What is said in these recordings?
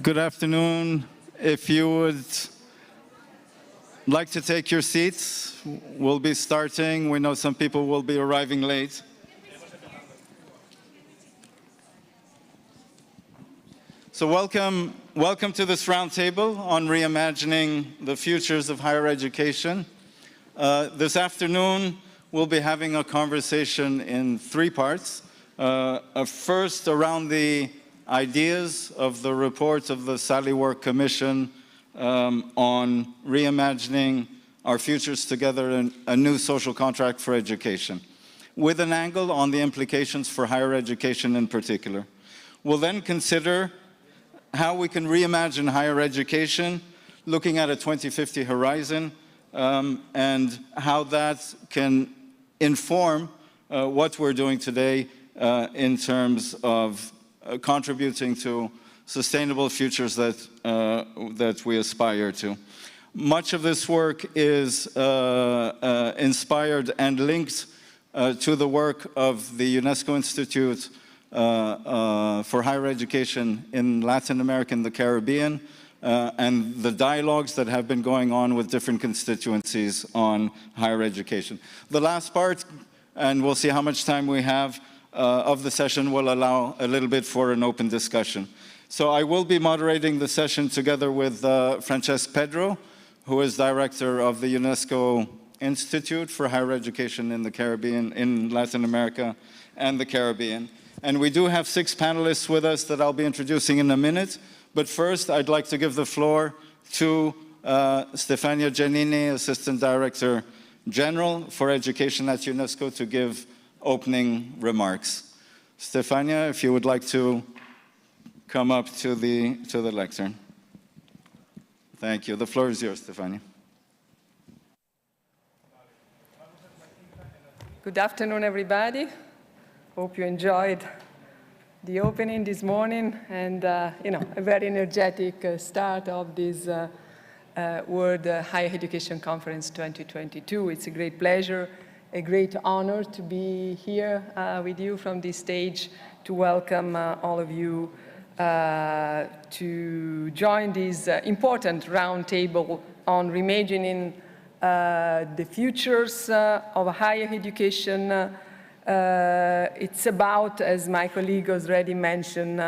Good afternoon. If you would like to take your seats, we'll be starting. We know some people will be arriving late. So welcome to this roundtable on reimagining the futures of higher education. This afternoon, we'll be having a conversation in three parts. First, around the ideas of the report of the Sally Work Commission on reimagining our futures together in a new social contract for education, with an angle on the implications for higher education in particular. We'll then consider how we can reimagine higher education, looking at a 2050 horizon, and how that can inform what we're doing today in terms of contributing to sustainable futures that we aspire to. Much of this work is inspired and linked to the work of the UNESCO Institute for Higher Education in Latin America and the Caribbean, and the dialogues that have been going on with different constituencies on higher education. The last part, and we'll see how much time we have, of the session will allow a little bit for an open discussion. So I will be moderating the session together with Francesc Pedro, who is director of the UNESCO Institute for Higher Education in the Caribbean, in Latin America and the Caribbean. And we do have 6 panelists with us that I'll be introducing in a minute. But first, I'd like to give the floor to Stefania Giannini, Assistant Director General for Education at UNESCO, to give opening remarks. Stefania, if you would like to come up to the lectern. Thank you. The floor is yours, Stefania. Good afternoon, everybody. Hope you enjoyed the opening this morning and a very energetic start of this World Higher Education Conference 2022. It's a great pleasure, a great honor to be here with you from this stage to welcome all of you to join this important roundtable on reimagining the futures of higher education. It's about, as my colleague has already mentioned,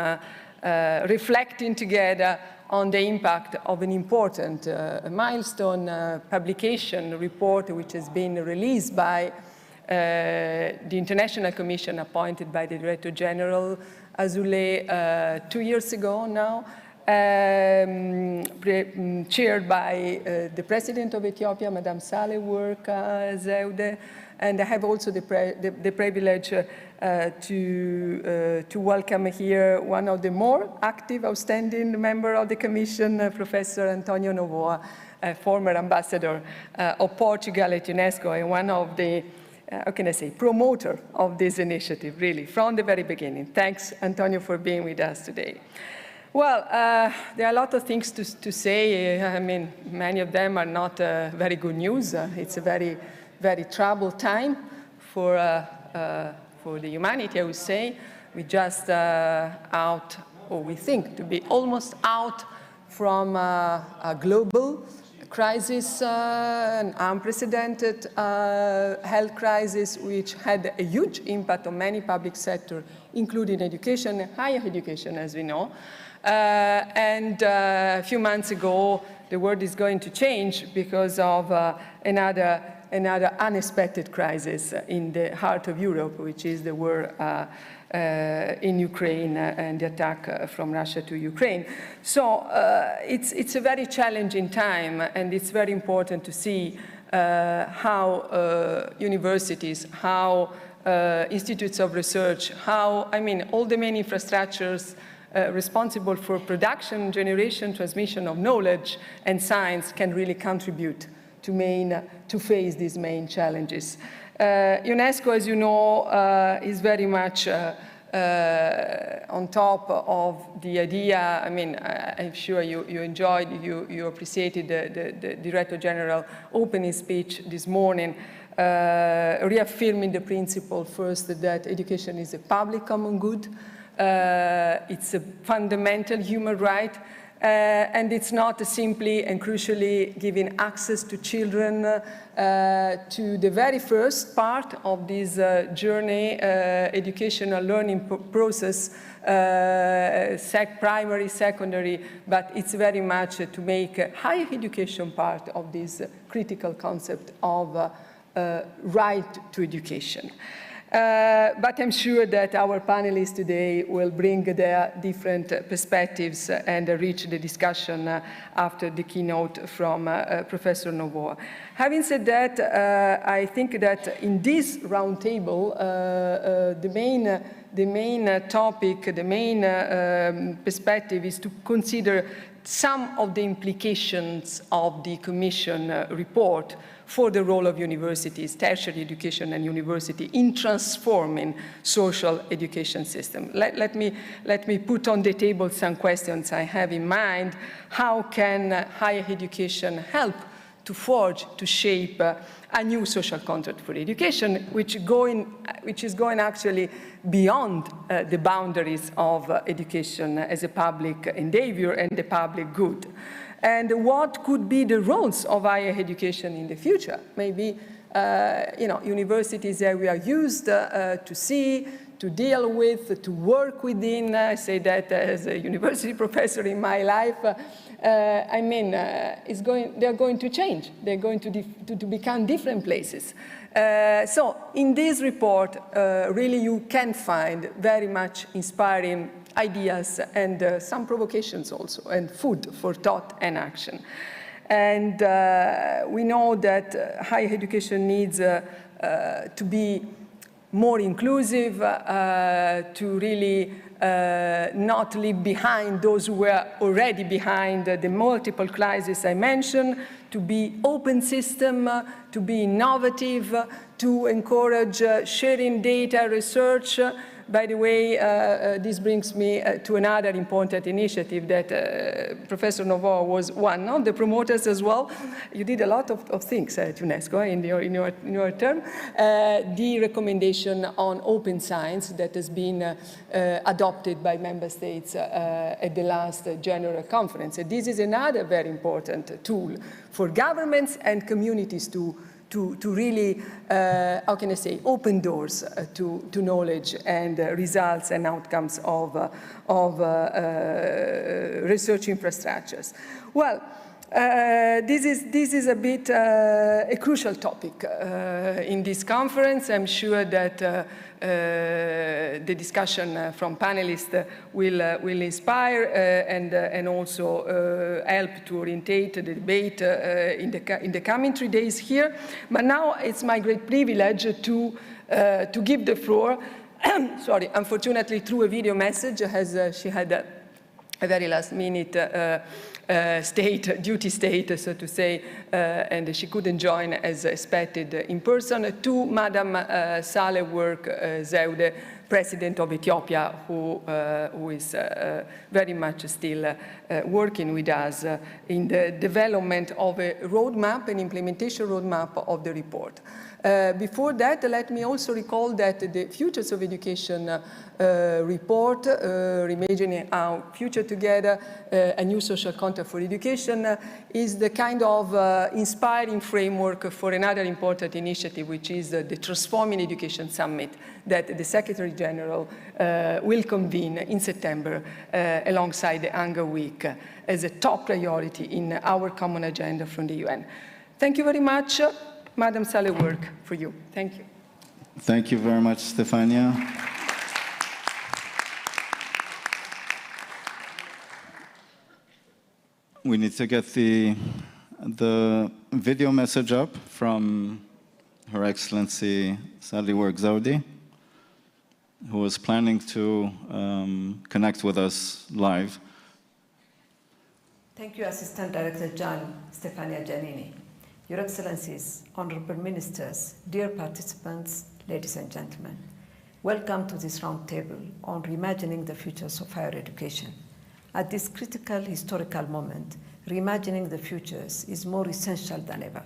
reflecting together on the impact of an important milestone publication report which has been released by the International Commission appointed by the Director General Azule 2 years ago now, chaired by the President of Ethiopia, Madame Sally Work Zewde, and I have also the privilege to welcome here one of the more active, outstanding member of the Commission, Professor Antonio Novoa, former ambassador of Portugal at UNESCO, and one of the, how can I say, promoter of this initiative, really, from the very beginning. Thanks, Antonio, for being with us today. Well, there are a lot of things to say. I mean, many of them are not very good news. It's a very troubled time for the humanity, I would say. We just out, or we think to be almost out from a global crisis, an unprecedented health crisis, which had a huge impact on many public sectors, including education and higher education, as we know. And a few months ago, the world is going to change because of another unexpected crisis in the heart of Europe, which is the war in Ukraine and the attack from Russia to Ukraine. So it's a very challenging time, and it's very important to see how universities, how institutes of research, how, I mean, all the main infrastructures responsible for production, generation, transmission of knowledge and science can really contribute to face these main challenges. UNESCO, as you know, is very much on top of the idea. I mean, I'm sure you enjoyed, you appreciated the Director General opening speech this morning, reaffirming the principle first that education is a public common good. It's a fundamental human right, And it's not simply and crucially giving access to children to the very first part of this journey, educational learning process, primary, secondary, but it's very much to make higher education part of this critical concept of right to education. But I'm sure that our panelists today will bring their different perspectives and reach the discussion after the keynote from Professor Novoa. Having said that, I think that in this roundtable, the main topic, the main perspective is to consider some of the implications of the Commission report for the role of universities, tertiary education and university in transforming social education system. Let me put on the table some questions I have in mind. How can higher education help to forge, to shape a new social contract for education, which is going actually beyond the boundaries of education as a public endeavor and the public good? And what could be the roles of higher education in the future? Maybe, universities that we are used to see, to deal with, to work within. I say that as a university professor in my life. They're going to change. They're going to become different places. So in this report, really you can find very much inspiring ideas and some provocations also, and food for thought and action. And we know that higher education needs to be more inclusive, to really not leave behind those who were already behind the multiple crises I mentioned, to be open system, to be innovative, to encourage sharing data, research. By the way, this brings me to another important initiative that Professor Novoa was one of the promoters as well. You did a lot of things at UNESCO in your term. The recommendation on open science that has been adopted by member states at the last General Conference. And this is another very important tool for governments and communities to really, how can I say, open doors to knowledge and results and outcomes of research infrastructures. Well, this is a bit a crucial topic in this conference. I'm sure that the discussion from panelists will inspire and also help to orientate the debate in the coming 3 days here. But now it's my great privilege to give the floor, sorry, unfortunately through a video message, as she had a very last minute duty state, so to say, and she couldn't join as expected in person, to Madam Salework Zewde, President of Ethiopia, who is very much still working with us in the development of a roadmap, an implementation roadmap of the report. Before that, let me also recall that the Futures of Education report, Reimagining Our Future Together, a new social contract for education, is the kind of inspiring framework for another important initiative, which is the Transforming Education Summit that the Secretary General will convene in September alongside the Hunger Week as a top priority in our common agenda from the UN. Thank you very much. Madam Salework, for you. Thank you. Thank you very much, Stefania. We need to get the video message up from Her Excellency Salework Zewde, who is planning to connect with us live. Thank you, Assistant Director John Stefania Giannini. Your Excellencies, Honorable Ministers, dear participants, ladies and gentlemen, welcome to this roundtable on reimagining the futures of higher education. At this critical historical moment, reimagining the futures is more essential than ever.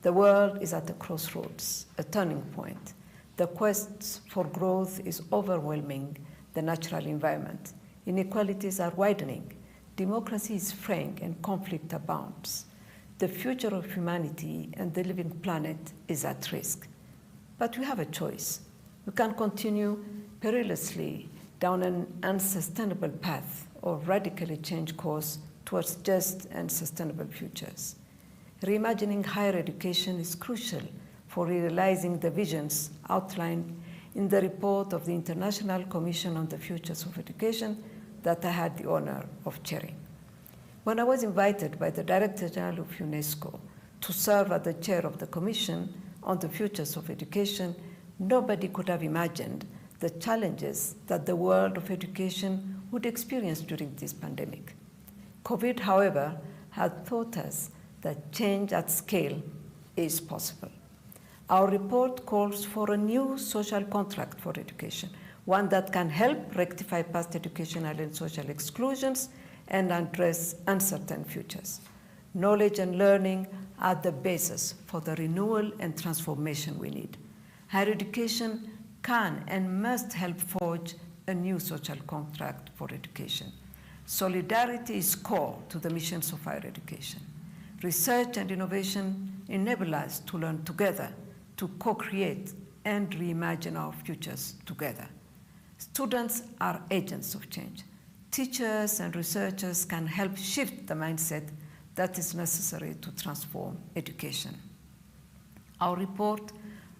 The world is at a crossroads, a turning point. The quest for growth is overwhelming the natural environment. Inequalities are widening. democracy is fraying and conflict abounds. The future of humanity and the living planet is at risk. But we have a choice. We can continue perilously down an unsustainable path or radically change course towards just and sustainable futures. Reimagining higher education is crucial for realizing the visions outlined in the report of the International Commission on the Futures of Education that I had the honor of chairing. When I was invited by the Director General of UNESCO to serve as the chair of the Commission on the Futures of Education, nobody could have imagined the challenges that the world of education would experience during this pandemic. COVID, however, had taught us that change at scale is possible. Our report calls for a new social contract for education, one that can help rectify past educational and social exclusions and address uncertain futures. Knowledge and learning are the basis for the renewal and transformation we need. Higher education can and must help forge a new social contract for education. Solidarity is core to the missions of higher education. Research and innovation enable us to learn together, to co-create and reimagine our futures together. Students are agents of change. Teachers and researchers can help shift the mindset that is necessary to transform education. Our report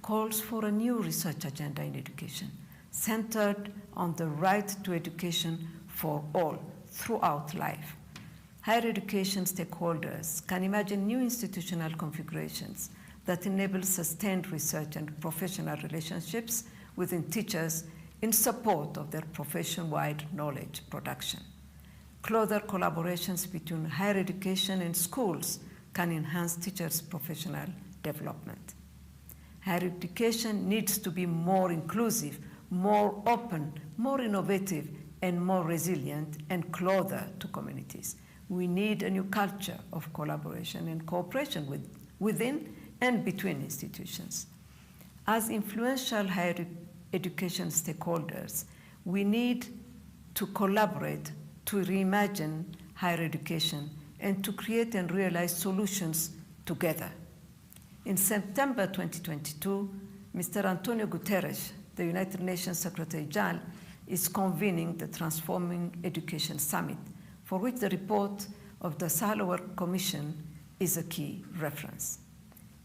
calls for a new research agenda in education, centered on the right to education for all throughout life. Higher education stakeholders can imagine new institutional configurations that enable sustained research and professional relationships within teachers in support of their profession-wide knowledge production. Closer collaborations between higher education and schools can enhance teachers' professional development. Higher education needs to be more inclusive, more open, more innovative, and more resilient and closer to communities. We need a new culture of collaboration and cooperation within and between institutions. As influential higher education stakeholders, we need to collaborate to reimagine higher education and to create and realize solutions together. In September 2022, Mr. Antonio Guterres, the United Nations Secretary General, is convening the Transforming Education Summit, for which the report of the Sahel Work Commission is a key reference.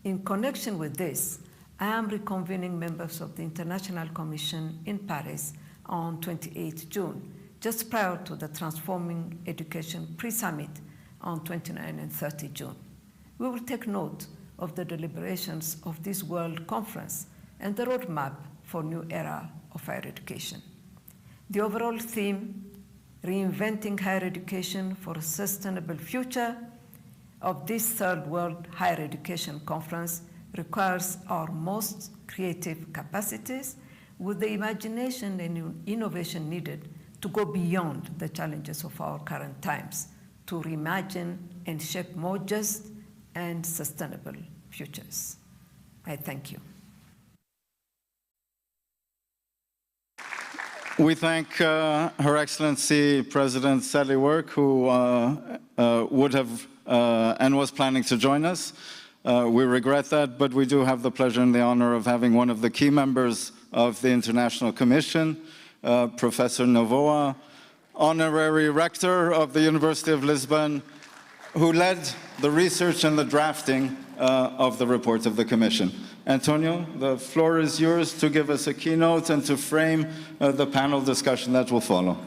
In connection with this, I am reconvening members of the International Commission in Paris on 28 June, just prior to the Transforming Education pre-summit on 29 and 30 June. We will take note of the deliberations of this World Conference and the roadmap for new era of higher education. The overall theme, reinventing higher education for a sustainable future, of this Third World Higher Education Conference requires our most creative capacities with the imagination and innovation needed to go beyond the challenges of our current times, to reimagine and shape more just and sustainable futures. I thank you. We thank Her Excellency President Sally Work, who would have and was planning to join us. We regret that, but we do have the pleasure and the honor of having one of the key members of the International Commission, Professor Novoa, Honorary Rector of the University of Lisbon, who led the research and the drafting of the report of the Commission. Antonio, the floor is yours to give us a keynote and to frame the panel discussion that will follow.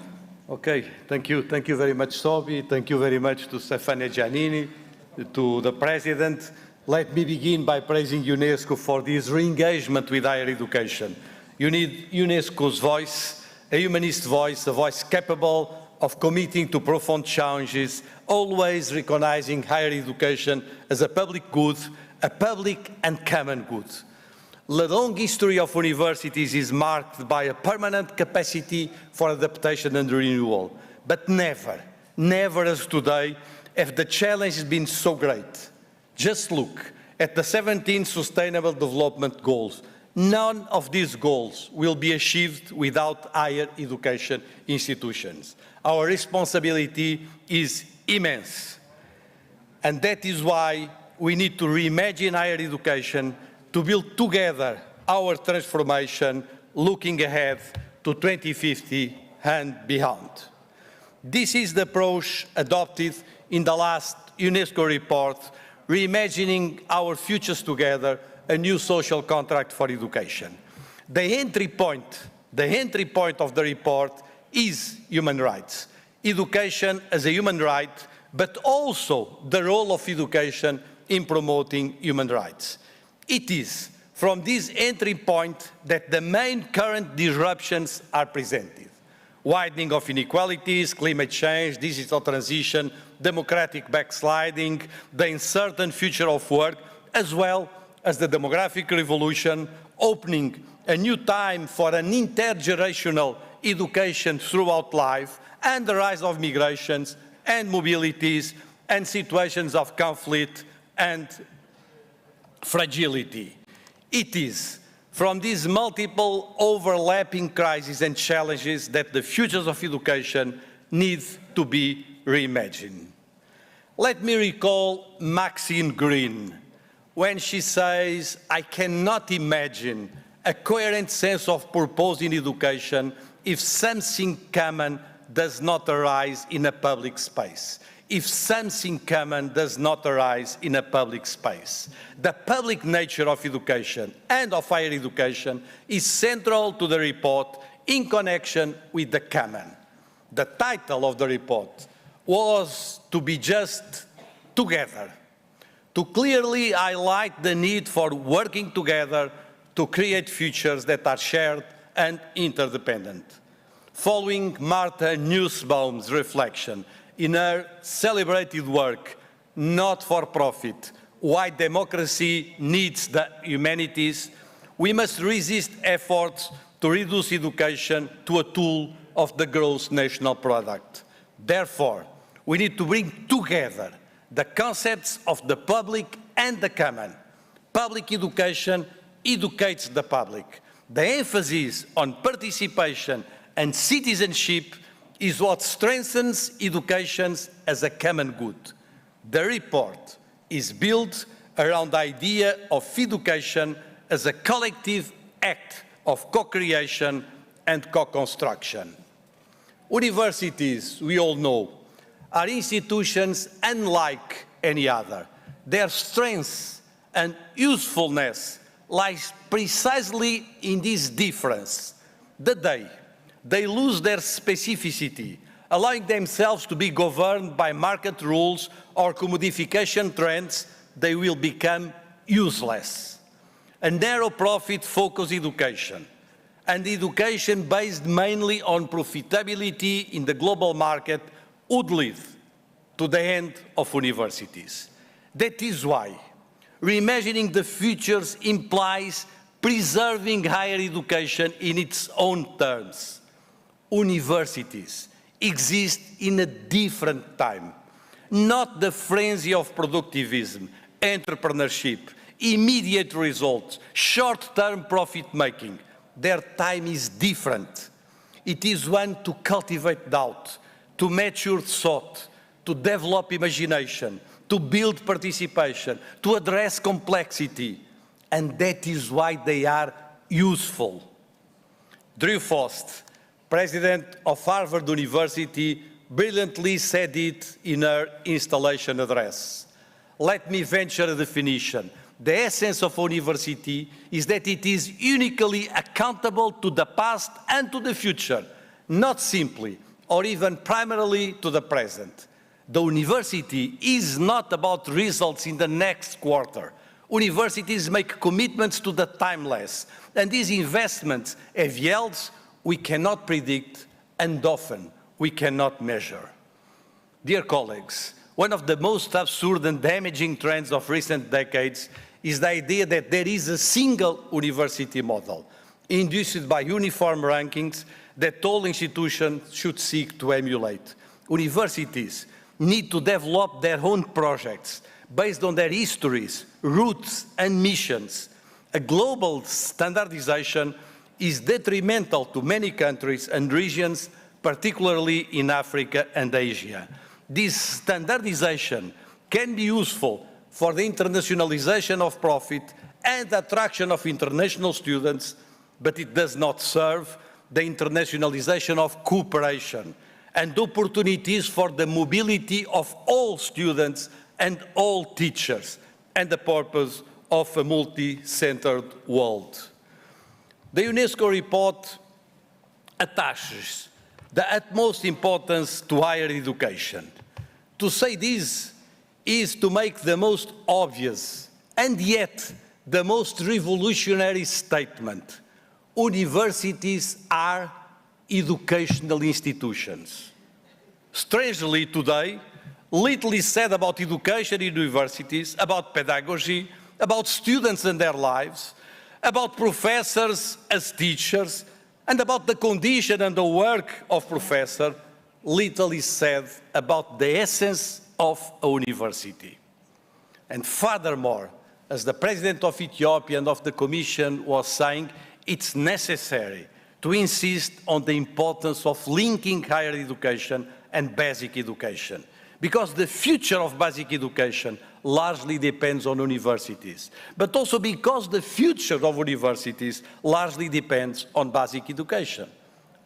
Okay, thank you. Thank you very much, Sobi. Thank you very much to Stefania Giannini, to the President. Let me begin by praising UNESCO for this re-engagement with higher education. You need UNESCO's voice, a humanist voice, a voice capable of committing to profound challenges, always recognizing higher education as a public good, a public and common good. The long history of universities is marked by a permanent capacity for adaptation and renewal, but never, never as today have the challenges been so great. Just look at the 17 Sustainable Development Goals. None of these goals will be achieved without higher education institutions. our responsibility is immense. And that is why we need to reimagine higher education to build together our transformation looking ahead to 2050 and beyond. This is the approach adopted in the last UNESCO report, Reimagining Our Futures Together, a new social contract for education. The entry point of the report is human rights. Education as a human right, but also the role of education in promoting human rights. It is from this entry point that the main current disruptions are presented. Widening of inequalities, climate change, digital transition, democratic backsliding, the uncertain future of work, as well as the demographic revolution, opening a new time for an intergenerational education throughout life, and the rise of migrations and mobilities and situations of conflict and fragility. It is from these multiple overlapping crises and challenges that the futures of education need to be reimagined. Let me recall Maxine Greene when she says, "I cannot imagine a coherent sense of purpose in education if something common does not arise in a public space." If something common does not arise in a public space. The public nature of education and of higher education is central to the report in connection with the common. The title of the report was to be just together, to clearly highlight the need for working together to create futures that are shared and interdependent. Following Martha Nussbaum's reflection in her celebrated work, Not for Profit, Why Democracy Needs the Humanities, we must resist efforts to reduce education to a tool of the gross national product. Therefore, we need to bring together the concepts of the public and the common. Public education educates the public. The emphasis on participation and citizenship is what strengthens education as a common good. The report is built around the idea of education as a collective act of co-creation and co-construction. Universities, we all know, are institutions unlike any other. Their strength and usefulness lies precisely in this difference. The day they lose their specificity, allowing themselves to be governed by market rules or commodification trends, they will become useless. A narrow profit-focused education, and education based mainly on profitability in the global market, would lead to the end of universities. That is why reimagining the futures implies preserving higher education in its own terms. Universities exist in a different time, not the frenzy of productivism, entrepreneurship, immediate results, short-term profit-making. Their time is different. It is one to cultivate doubt, to mature thought, to develop imagination, to build participation, to address complexity, and that is why they are useful. Drew Faust, president of Harvard University, brilliantly said it in her installation address. Let me venture a definition. The essence of a university is that it is uniquely accountable to the past and to the future, not simply or even primarily to the present. The university is not about results in the next quarter. Universities make commitments to the timeless, and these investments have yields we cannot predict and often we cannot measure. Dear colleagues, one of the most absurd and damaging trends of recent decades is the idea that there is a single university model, induced by uniform rankings that all institutions should seek to emulate. Universities need to develop their own projects based on their histories, roots, and missions. A global standardization is detrimental to many countries and regions particularly in Africa and Asia. This standardization can be useful for the internationalization of profit and attraction of international students, but it does not serve the internationalization of cooperation and opportunities for the mobility of all students and all teachers, and the purpose of a multi-centered world. The UNESCO report attaches the utmost importance to higher education. To say this is to make the most obvious and yet the most revolutionary statement. Universities are educational institutions. Strangely today, little is said about education in universities, about pedagogy, about students and their lives, about professors as teachers, and about the condition and the work of professors. Little is said about the essence of a university. And furthermore, as the President of Ethiopia and of the Commission was saying, it's necessary to insist on the importance of linking higher education and basic education, because the future of basic education largely depends on universities, but also because the future of universities largely depends on basic education.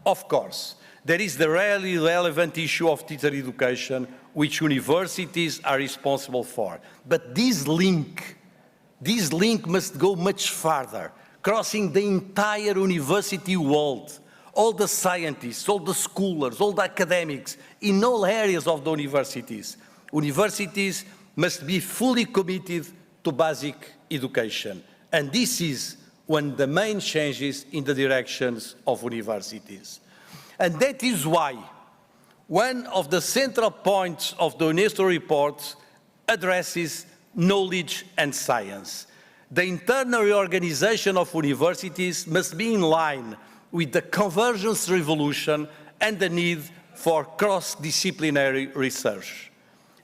Of course, there is the really relevant issue of teacher education, which universities are responsible for. But this link must go much farther, crossing the entire university world, all the scientists, all the scholars, all the academics, in all areas of the universities. Universities must be fully committed to basic education. And this is one of the main changes in the directions of universities. And that is why one of the central points of the UNESCO report addresses knowledge and science. The internal reorganization of universities must be in line with the convergence revolution and the need for cross-disciplinary research.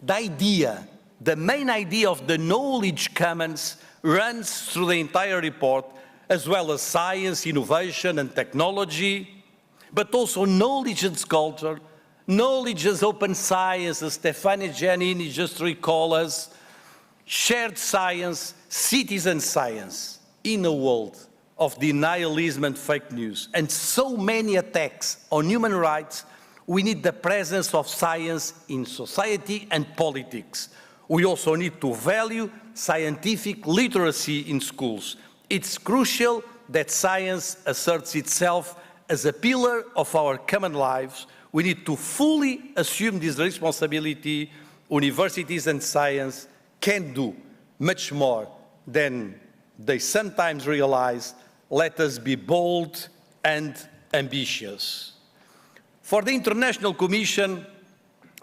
The main idea of the knowledge commons runs through the entire report, as well as science, innovation and technology, but also knowledge and culture, knowledge as open science, as Stefania Giannini just recalled us, shared science, citizen science, in a world of denialism and fake news, and so many attacks on human rights. We need the presence of science in society and politics. We also need to value scientific literacy in schools. It's crucial that science asserts itself as a pillar of our common lives. We need to fully assume this responsibility. Universities and science can do much more than they sometimes realize. Let us be bold and ambitious. For the International Commission,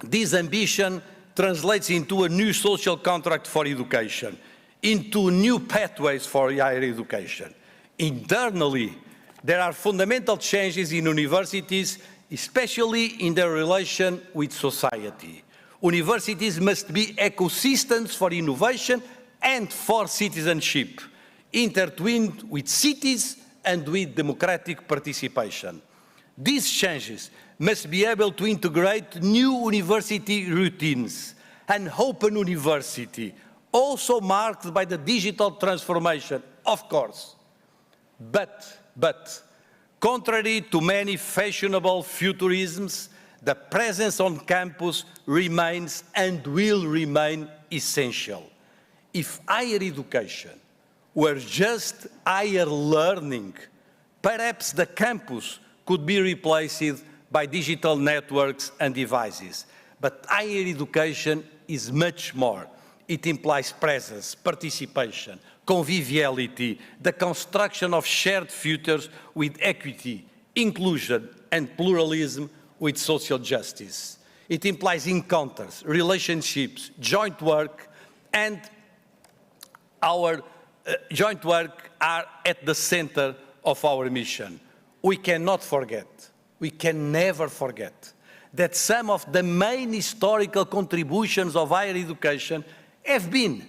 this ambition translates into a new social contract for education, into new pathways for higher education. Internally, there are fundamental changes in universities, especially in their relation with society. Universities must be ecosystems for innovation and for citizenship, intertwined with cities and with democratic participation. These changes must be able to integrate new university routines. An open university, also marked by the digital transformation, of course. But contrary to many fashionable futurisms, the presence on campus remains and will remain essential. If higher education were just higher learning, perhaps the campus could be replaced by digital networks and devices. But higher education is much more. It implies presence, participation, conviviality, the construction of shared futures with equity, inclusion, and pluralism with social justice. It implies encounters, relationships, joint work, and our joint work are at the center of our mission. We cannot forget, we can never forget, that some of the main historical contributions of higher education have been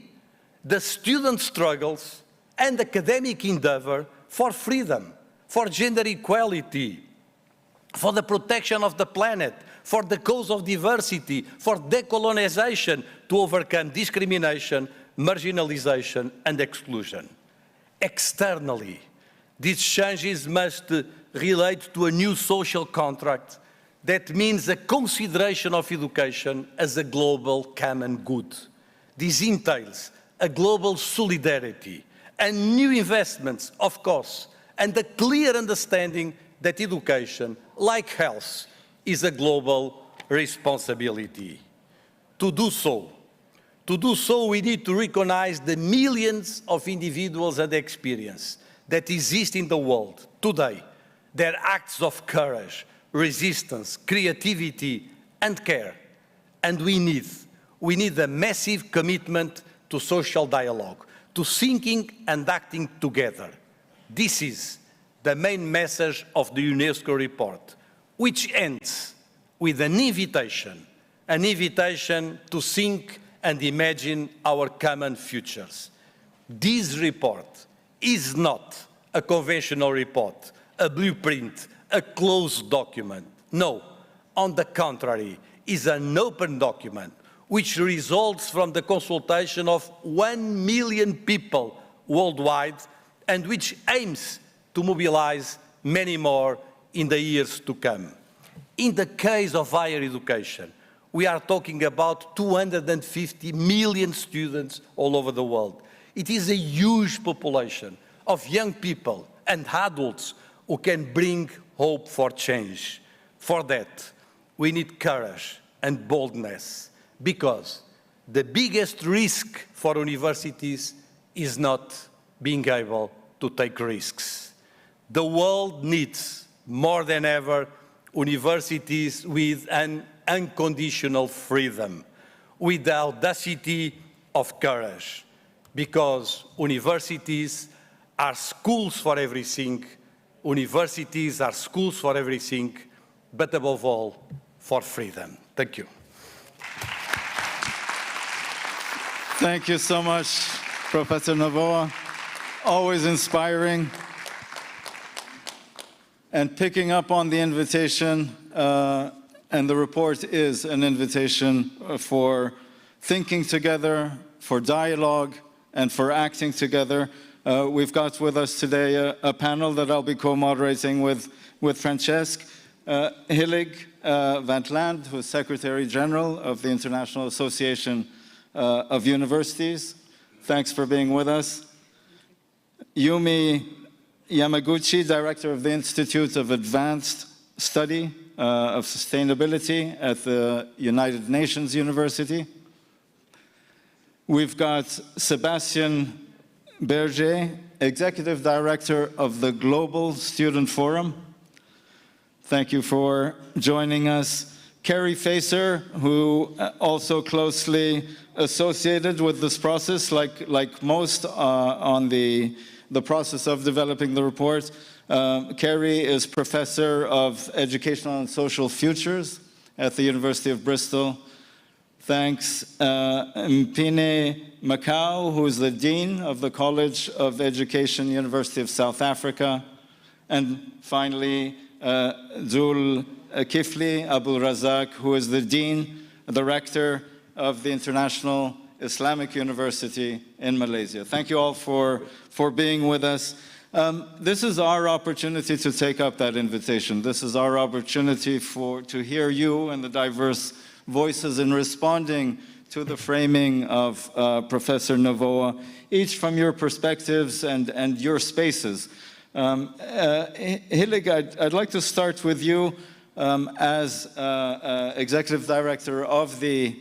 the student struggles and academic endeavor for freedom, for gender equality, for the protection of the planet, for the cause of diversity, for decolonization, to overcome discrimination, marginalization, and exclusion. Externally, these changes must relate to a new social contract that means a consideration of education as a global common good. This entails a global solidarity and new investments, of course, and a clear understanding that education, like health, is a global responsibility. To do so, we need to recognize the millions of individuals and experience that exist in the world today, their acts of courage, resistance, creativity, and care. And we need a massive commitment to social dialogue, to thinking and acting together. This is the main message of the UNESCO report, which ends with an invitation to think and imagine our common futures. This report is not a conventional report, a blueprint, a closed document. No, on the contrary, is an open document which results from the consultation of 1 million people worldwide and which aims to mobilize many more in the years to come. In the case of higher education, we are talking about 250 million students all over the world. It is a huge population of young people and adults who can bring hope for change. For that, we need courage and boldness, because the biggest risk for universities is not being able to take risks. The world needs, more than ever, universities with an unconditional freedom, with the audacity of courage, because universities are schools for everything, universities are schools for everything, but above all, for freedom. Thank you. Thank you so much, Professor Novoa. Always inspiring. And picking up on the invitation, and the report is an invitation for thinking together, for dialogue, and for acting together. We've got with us today a panel that I'll be co-moderating with Francesc. Hillig van 't Land, who is Secretary General of the International Association of Universities. Thanks for being with us. Yumi Yamaguchi, Director of the Institute of Advanced Study of Sustainability at the United Nations University. We've got Sebastian Berger, Executive Director of the Global Student Forum. Thank you for joining us. Carrie Facer, who also closely associated with this process, like most on the process of developing the report. Carrie is Professor of Educational and Social Futures at the University of Bristol. Thanks, Mpine Macau, who is the Dean of the College of Education, University of South Africa. And finally, Zul Kifli Abul Razak, who is the Dean, the Rector of the International Islamic University in Malaysia. Thank you all for being with us. This is our opportunity to take up that invitation. This is our opportunity to hear you and the diverse voices in responding to the framing of Professor Novoa, each from your perspectives and your spaces. Hillig, I'd like to start with you as Executive Director of the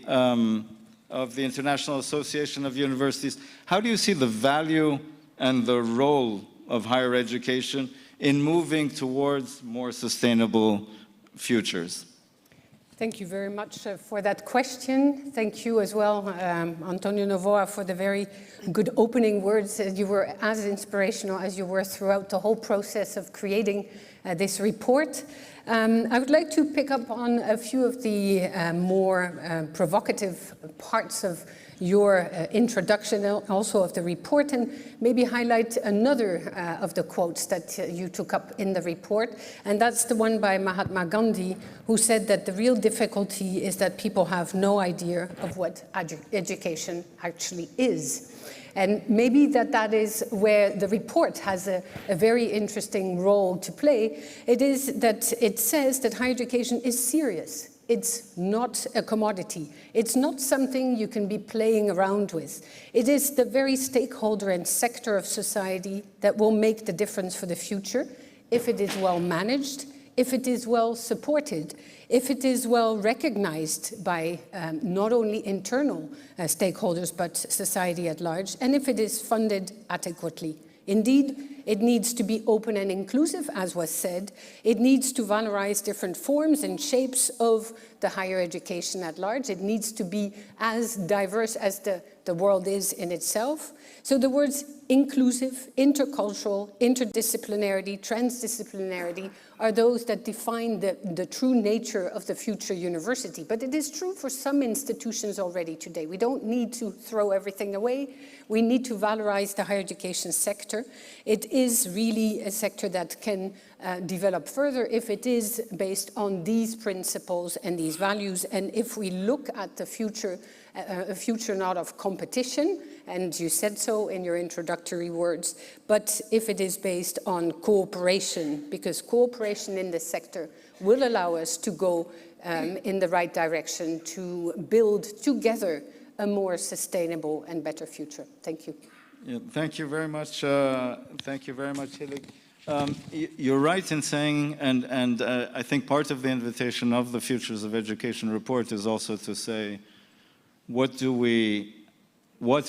International Association of Universities. How do you see the value and the role of higher education in moving towards more sustainable futures? Thank you very much for that question. Thank you as well, Antonio Novoa, for the very good opening words. You were as inspirational as you were throughout the whole process of creating this report. I would like to pick up on a few of the more provocative parts of your introduction, also of the report, and maybe highlight another of the quotes that you took up in the report, and that's the one by Mahatma Gandhi, who said that the real difficulty is that people have no idea of what education actually is. And maybe that is where the report has a very interesting role to play. It is that it says that higher education is serious. It's not a commodity. It's not something you can be playing around with. It is the very stakeholder and sector of society that will make the difference for the future if it is well managed, if it is well supported, if it is well recognized by not only internal stakeholders but society at large, and if it is funded adequately. Indeed, it needs to be open and inclusive, as was said. It needs to valorize different forms and shapes of the higher education at large. It needs to be as diverse as the world is in itself. So the words inclusive, intercultural, interdisciplinarity, transdisciplinarity are those that define the true nature of the future university. But it is true for some institutions already today. We don't need to throw everything away. We need to valorize the higher education sector. It is really a sector that can develop further if it is based on these principles and these values. And if we look at the future, a future not of competition, and you said so in your introductory words, but if it is based on cooperation, because cooperation in this sector will allow us to go in the right direction to build together a more sustainable and better future. Thank you. Yeah, thank you very much. Thank you very much, Hilig. You're right in saying, and I think part of the invitation of the Futures of Education report is also to say, what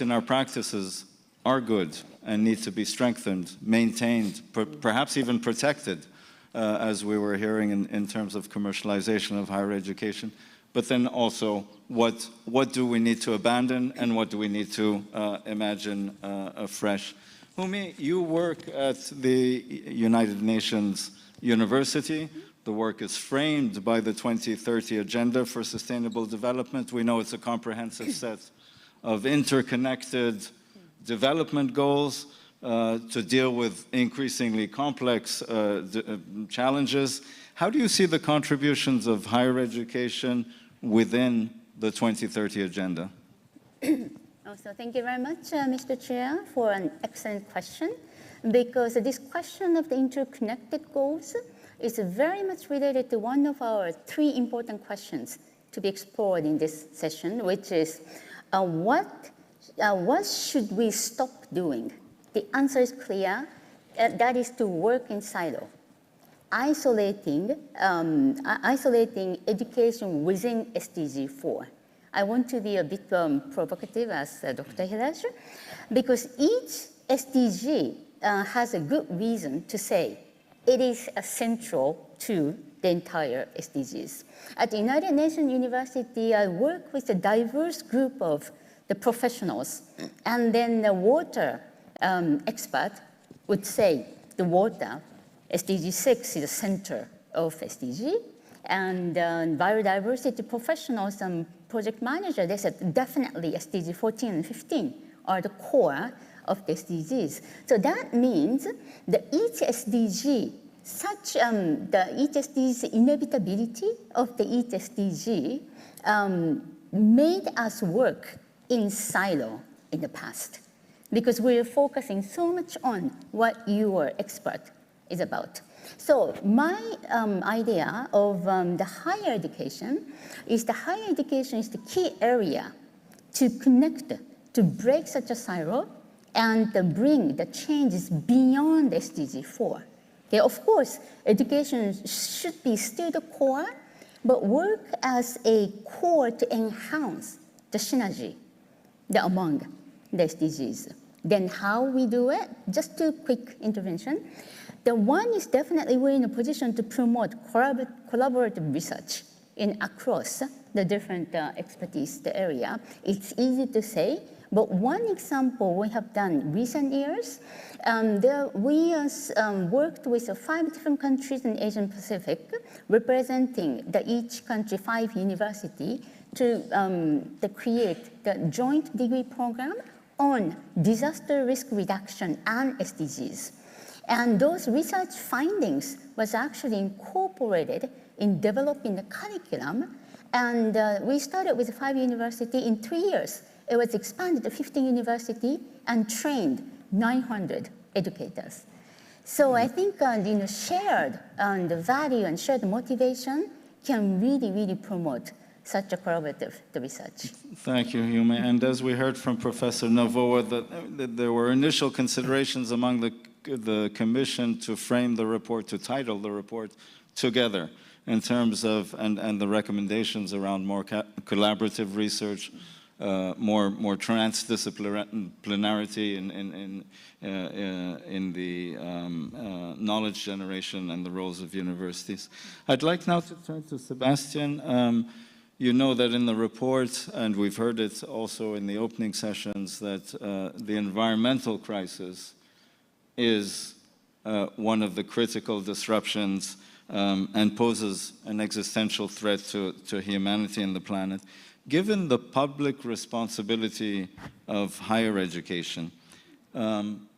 in our practices are good and need to be strengthened, maintained, perhaps even protected, as we were hearing in terms of commercialization of higher education, but then also what do we need to abandon and what do we need to imagine afresh. Humi, you work at the United Nations University. The work is framed by the 2030 Agenda for Sustainable Development. We know it's a comprehensive set of interconnected development goals to deal with increasingly complex challenges. How do you see the contributions of higher education within the 2030 Agenda? Also, thank you very much, Mr. Chair, for an excellent question, because this question of the interconnected goals is very much related to one of our three important questions to be explored in this session, which is what should we stop doing? The answer is clear, that is to work in silo. Isolating education within SDG 4. I want to be a bit provocative as Dr. Hiraj, because each SDG has a good reason to say it is central to the entire SDGs. At the United Nations University, I work with a diverse group of the professionals, and then the water expert would say the water, SDG 6 is the center of SDG, and biodiversity professionals and project manager, they said definitely SDG 14 and 15 are the core of the SDGs. So that means that each SDG, each SDG's inevitability of each SDG made us work in silo in the past, because we're focusing so much on what your expert is about. So my idea of the higher education is the key area to connect, to break such a silo and bring the changes beyond SDG 4. Okay, of course, education should be still the core, but work as a core to enhance the synergy among the SDGs. Then how we do it? Just two quick intervention. The one is definitely we're in a position to promote collaborative research across the different expertise area. It's easy to say, But one example we have done recent years, we worked with 5 different countries in Asian Pacific, representing each country 5 universities to create the joint degree program on disaster risk reduction and SDGs. And those research findings was actually incorporated in developing the curriculum. And we started with 5 universities. In 3 years, it was expanded to 15 universities and trained 900 educators. So I think shared the value and shared motivation can really, really promote such a collaborative research. Thank you, Yume. And as we heard from Professor Novoa, that there were initial considerations among the Commission to frame the report, to title the report together in terms of, and the recommendations around more collaborative research, more transdisciplinarity in the knowledge generation and the roles of universities. I'd like now to turn to Sebastian. You know that in the report, and we've heard it also in the opening sessions, that the environmental crisis is one of the critical disruptions and poses an existential threat to humanity and the planet. Given the public responsibility of higher education, and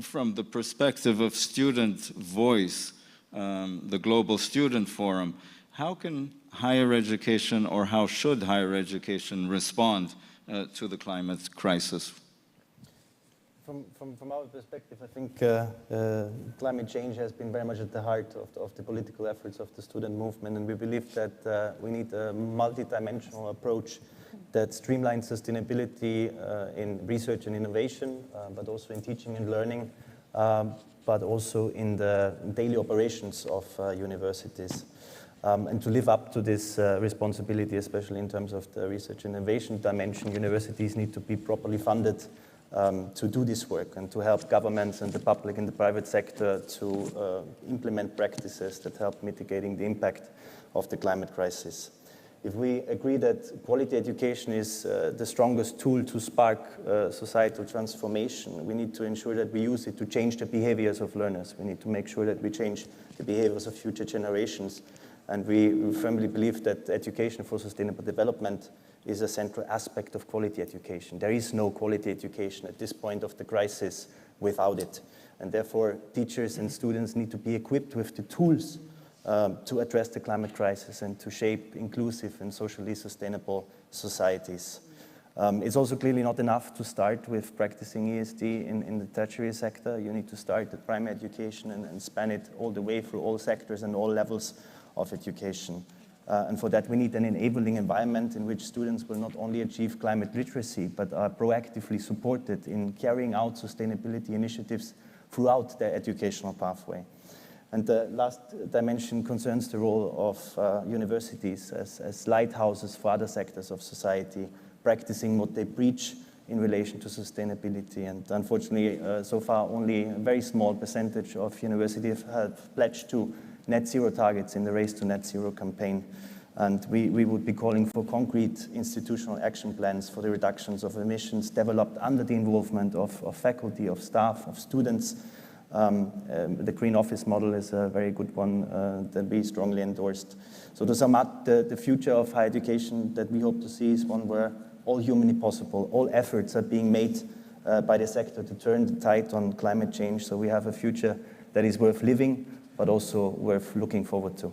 from the perspective of student voice, the Global Student Forum, how can higher education, or how should higher education respond to the climate crisis? From our perspective, I think climate change has been very much at the heart of the political efforts of the student movement, and we believe that we need a multi-dimensional approach that streamlines sustainability in research and innovation, but also in teaching and learning, but also in the daily operations of universities. And to live up to this responsibility, especially in terms of the research and innovation dimension, universities need to be properly funded to do this work and to help governments and the public and the private sector to implement practices that help mitigating the impact of the climate crisis. If we agree that quality education is the strongest tool to spark societal transformation, we need to ensure that we use it to change the behaviors of learners. We need to make sure that we change the behaviors of future generations. And we firmly believe that education for sustainable development is a central aspect of quality education. There is no quality education at this point of the crisis without it. And therefore, teachers and students need to be equipped with the tools to address the climate crisis and to shape inclusive and socially sustainable societies. It's also clearly not enough to start with practicing ESD in the tertiary sector. You need to start at primary education and span it all the way through all sectors and all levels of education. And for that, we need an enabling environment in which students will not only achieve climate literacy, but are proactively supported in carrying out sustainability initiatives throughout their educational pathway. And the last dimension concerns the role of universities as lighthouses for other sectors of society, practicing what they preach in relation to sustainability. And unfortunately, so far, only a very small percentage of universities have pledged to net zero targets in the Race to Net Zero campaign. And we would be calling for concrete institutional action plans for the reductions of emissions developed under the involvement of faculty, of staff, of students. The Green Office model is a very good one that we strongly endorsed. So to sum up, the future of higher education that we hope to see is one where all humanly possible, all efforts are being made by the sector to turn the tide on climate change, so we have a future that is worth living, but also worth looking forward to.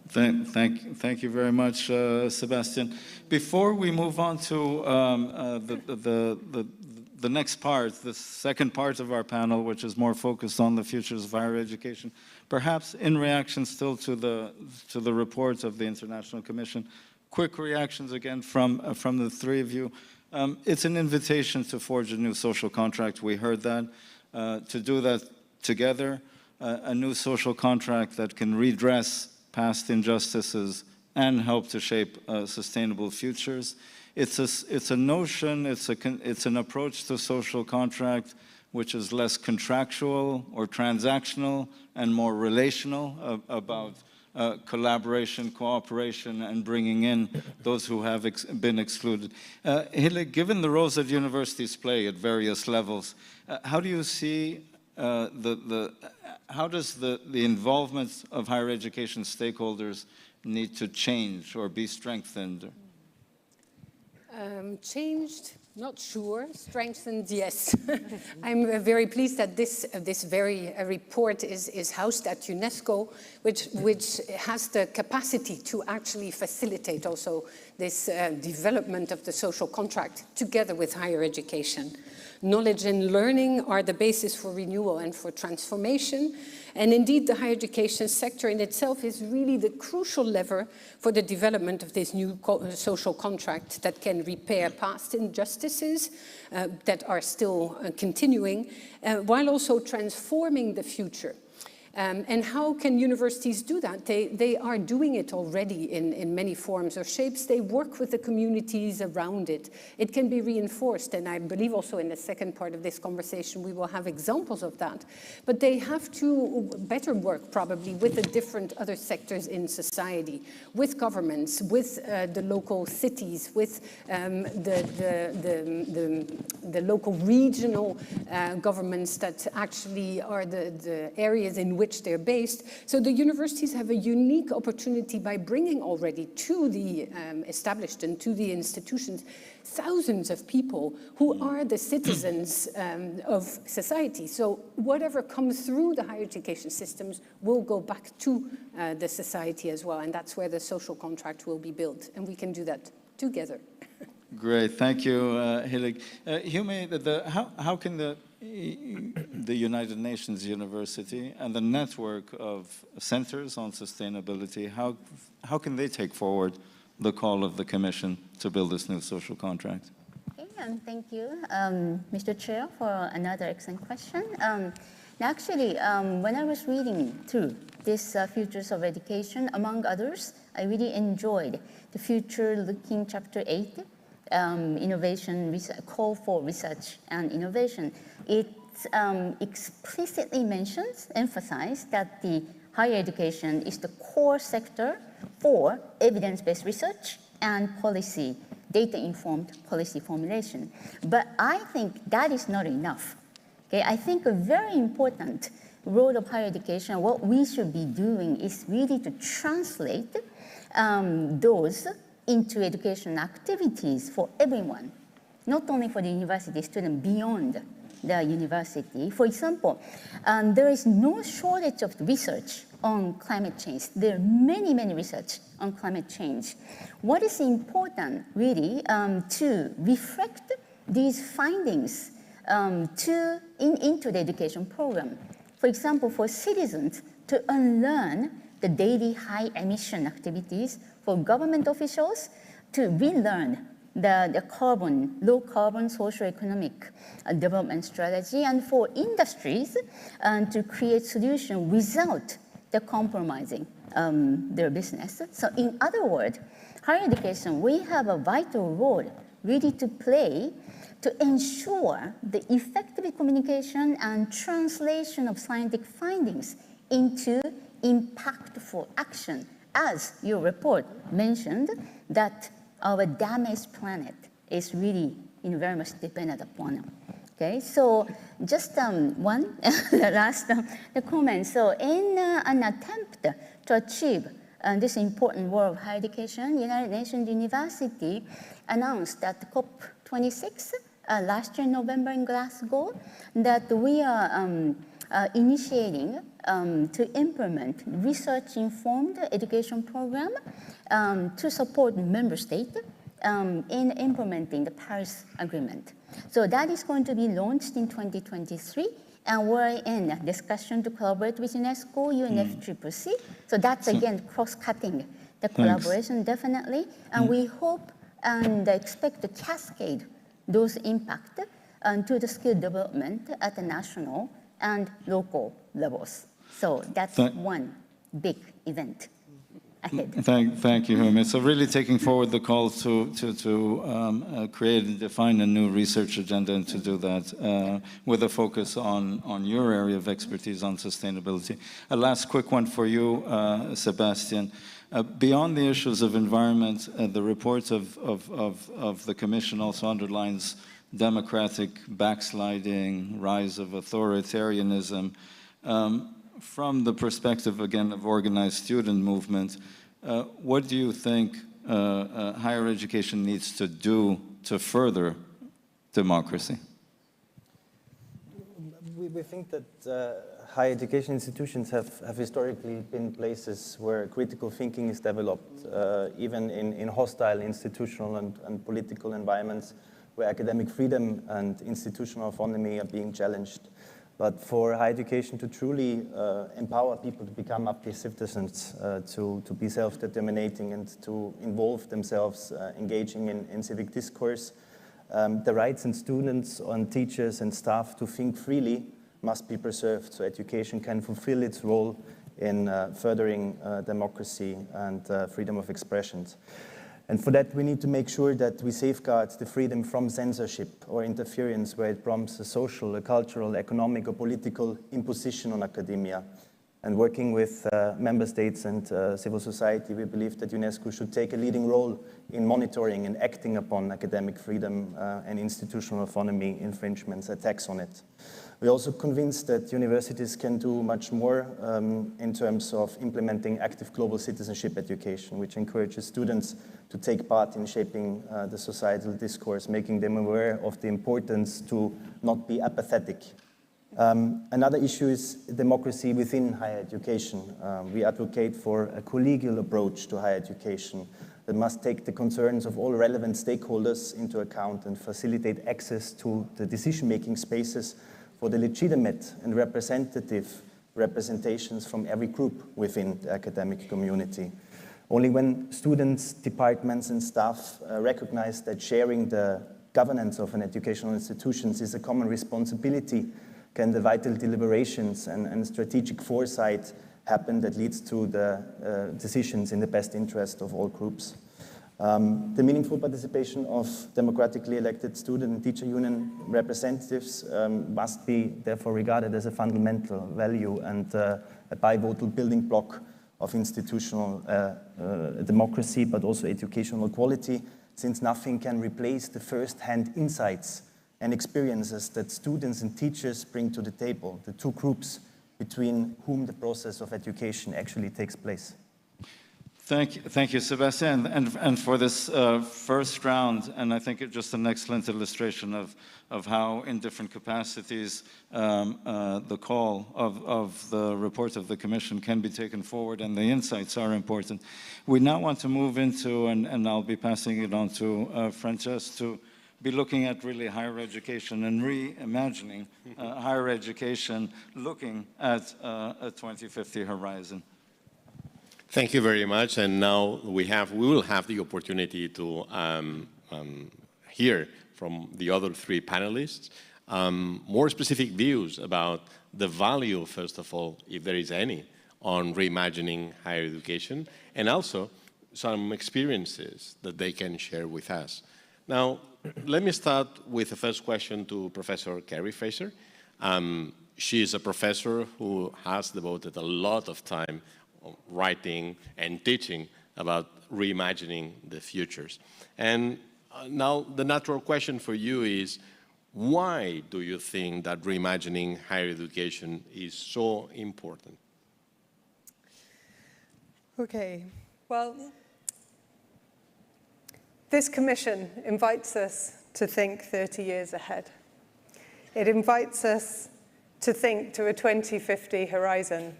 Thank you very much, Sebastian. Before we move on to the next part, the second part of our panel, which is more focused on the futures of higher education, perhaps in reaction still to the report of the International Commission, quick reactions again from the three of you. It's an invitation to forge a new social contract. We heard that. To do that together, a new social contract that can redress past injustices and help to shape sustainable futures. It's a notion, it's an approach to social contract which is less contractual or transactional and more relational, about collaboration, cooperation, and bringing in those who have been excluded. Hille, given the roles that universities play at various levels, how do you see how does the involvement of higher education stakeholders need to change or be strengthened? Changed, not sure. Strengthened, yes. I'm very pleased that this very report is housed at UNESCO, which has the capacity to actually facilitate also this development of the social contract together with higher education. Knowledge and learning are the basis for renewal and for transformation. And indeed, the higher education sector in itself is really the crucial lever for the development of this new social contract that can repair past injustices that are still continuing, while also transforming the future. And how can universities do that? They are doing it already in many forms or shapes. They work with the communities around it. It can be reinforced, and I believe also in the second part of this conversation we will have examples of that. But they have to better work probably with the different other sectors in society, with governments, with the local cities, with the local regional governments that actually are the areas in which they're based. So the universities have a unique opportunity by bringing already to the established and to the institutions thousands of people who are the citizens of society. So whatever comes through the higher education systems will go back to the society as well, and that's where the social contract will be built, and we can do that together. Great, thank you, Hille. Hume, how can the United Nations University and the network of centers on sustainability, how can they take forward the call of the Commission to build this new social contract? Okay, and thank you, Mr. Chair, for another excellent question. Actually, when I was reading through this Futures of Education, among others, I really enjoyed the Future Looking Chapter 8, innovation, call for research and innovation. It explicitly emphasizes that the higher education is the core sector for evidence-based research and policy, data-informed policy formulation. But I think that is not enough. Okay, I think a very important role of higher education, what we should be doing is really to translate those into education activities for everyone, not only for the university student, beyond the university. For example, there is no shortage of research on climate change. There are many, many research on climate change. What is important really to reflect these findings into the education program. For example, for citizens to unlearn the daily high emission activities, for government officials to relearn the low carbon socio-economic development strategy, and for industries to create solutions without the compromising their business. So in other words, higher education, we have a vital role really to play to ensure the effective communication and translation of scientific findings into impactful action. As your report mentioned, that our damaged planet is really very much dependent upon. Okay, so just one last comment. So in an attempt to achieve this important work of higher education, United Nations University announced at COP26 last year in November in Glasgow that we are initiating to implement research-informed education program to support member states in implementing the Paris Agreement. So that is going to be launched in 2023, and we're in discussion to collaborate with UNESCO, UNFCCC. So that's again cross-cutting the collaboration, definitely, and we hope and expect to cascade those impacts to the skill development at the national and local levels. So that's one big event ahead. Thank you, Humi. So really taking forward the call to create and define a new research agenda, and to do that with a focus on your area of expertise on sustainability. A last quick one for you, Sebastian. Beyond the issues of environment, the report of the Commission also underlines democratic backsliding, rise of authoritarianism. From the perspective, again, of organized student movement, what do you think higher education needs to do to further democracy? We think that higher education institutions have historically been places where critical thinking is developed, even in hostile institutional and political environments where academic freedom and institutional autonomy are being challenged. But for higher education to truly empower people to become active citizens, to be self-determinating and to involve themselves, engaging in civic discourse, the rights in students, on teachers and staff to think freely must be preserved so education can fulfill its role in furthering democracy and freedom of expression. And for that, we need to make sure that we safeguard the freedom from censorship or interference where it prompts a social, a cultural, economic, or political imposition on academia. And working with member states and civil society, we believe that UNESCO should take a leading role in monitoring and acting upon academic freedom and institutional autonomy infringements, attacks on it. We're also convinced that universities can do much more in terms of implementing active global citizenship education, which encourages students to take part in shaping the societal discourse, making them aware of the importance to not be apathetic. Another issue is democracy within higher education. We advocate for a collegial approach to higher education that must take the concerns of all relevant stakeholders into account and facilitate access to the decision-making spaces for the legitimate and representative representations from every group within the academic community. Only when students, departments, and staff recognize that sharing the governance of an educational institution is a common responsibility can the vital deliberations and strategic foresight happen that leads to the decisions in the best interest of all groups. The meaningful participation of democratically elected student and teacher union representatives must be therefore regarded as a fundamental value and a pivotal building block of institutional democracy, but also educational quality, since nothing can replace the first-hand insights and experiences that students and teachers bring to the table, the two groups between whom the process of education actually takes place. Thank you, Sebastian, and for this first round, and I think it's just an excellent illustration of how, in different capacities, the call of the report of the Commission can be taken forward, and the insights are important. We now want to move into, and I'll be passing it on to Francesc, to be looking at really higher education and reimagining higher education, looking at a 2050 horizon. Thank you very much. And now we will have the opportunity to hear from the other three panelists more specific views about the value, first of all, if there is any, on reimagining higher education, and also some experiences that they can share with us. Now, let me start with the first question to Professor Carrie Fraser. She is a professor who has devoted a lot of time writing and teaching about reimagining the futures. And now the natural question for you is, why do you think that reimagining higher education is so important? Okay, well, this Commission invites us to think 30 years ahead. It invites us to think to a 2050 horizon.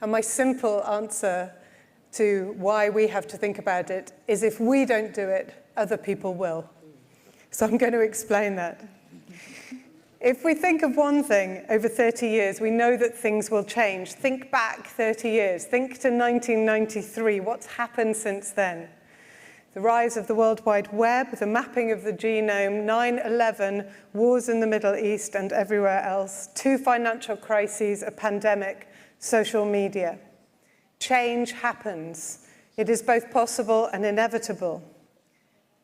And my simple answer to why we have to think about it is if we don't do it, other people will. So I'm going to explain that. If we think of one thing over 30 years, we know that things will change. Think back 30 years. Think to 1993. What's happened since then? The rise of the World Wide Web, the mapping of the genome, 9/11, wars in the Middle East and everywhere else, 2 financial crises, a pandemic, social media. Change happens. It is both possible and inevitable.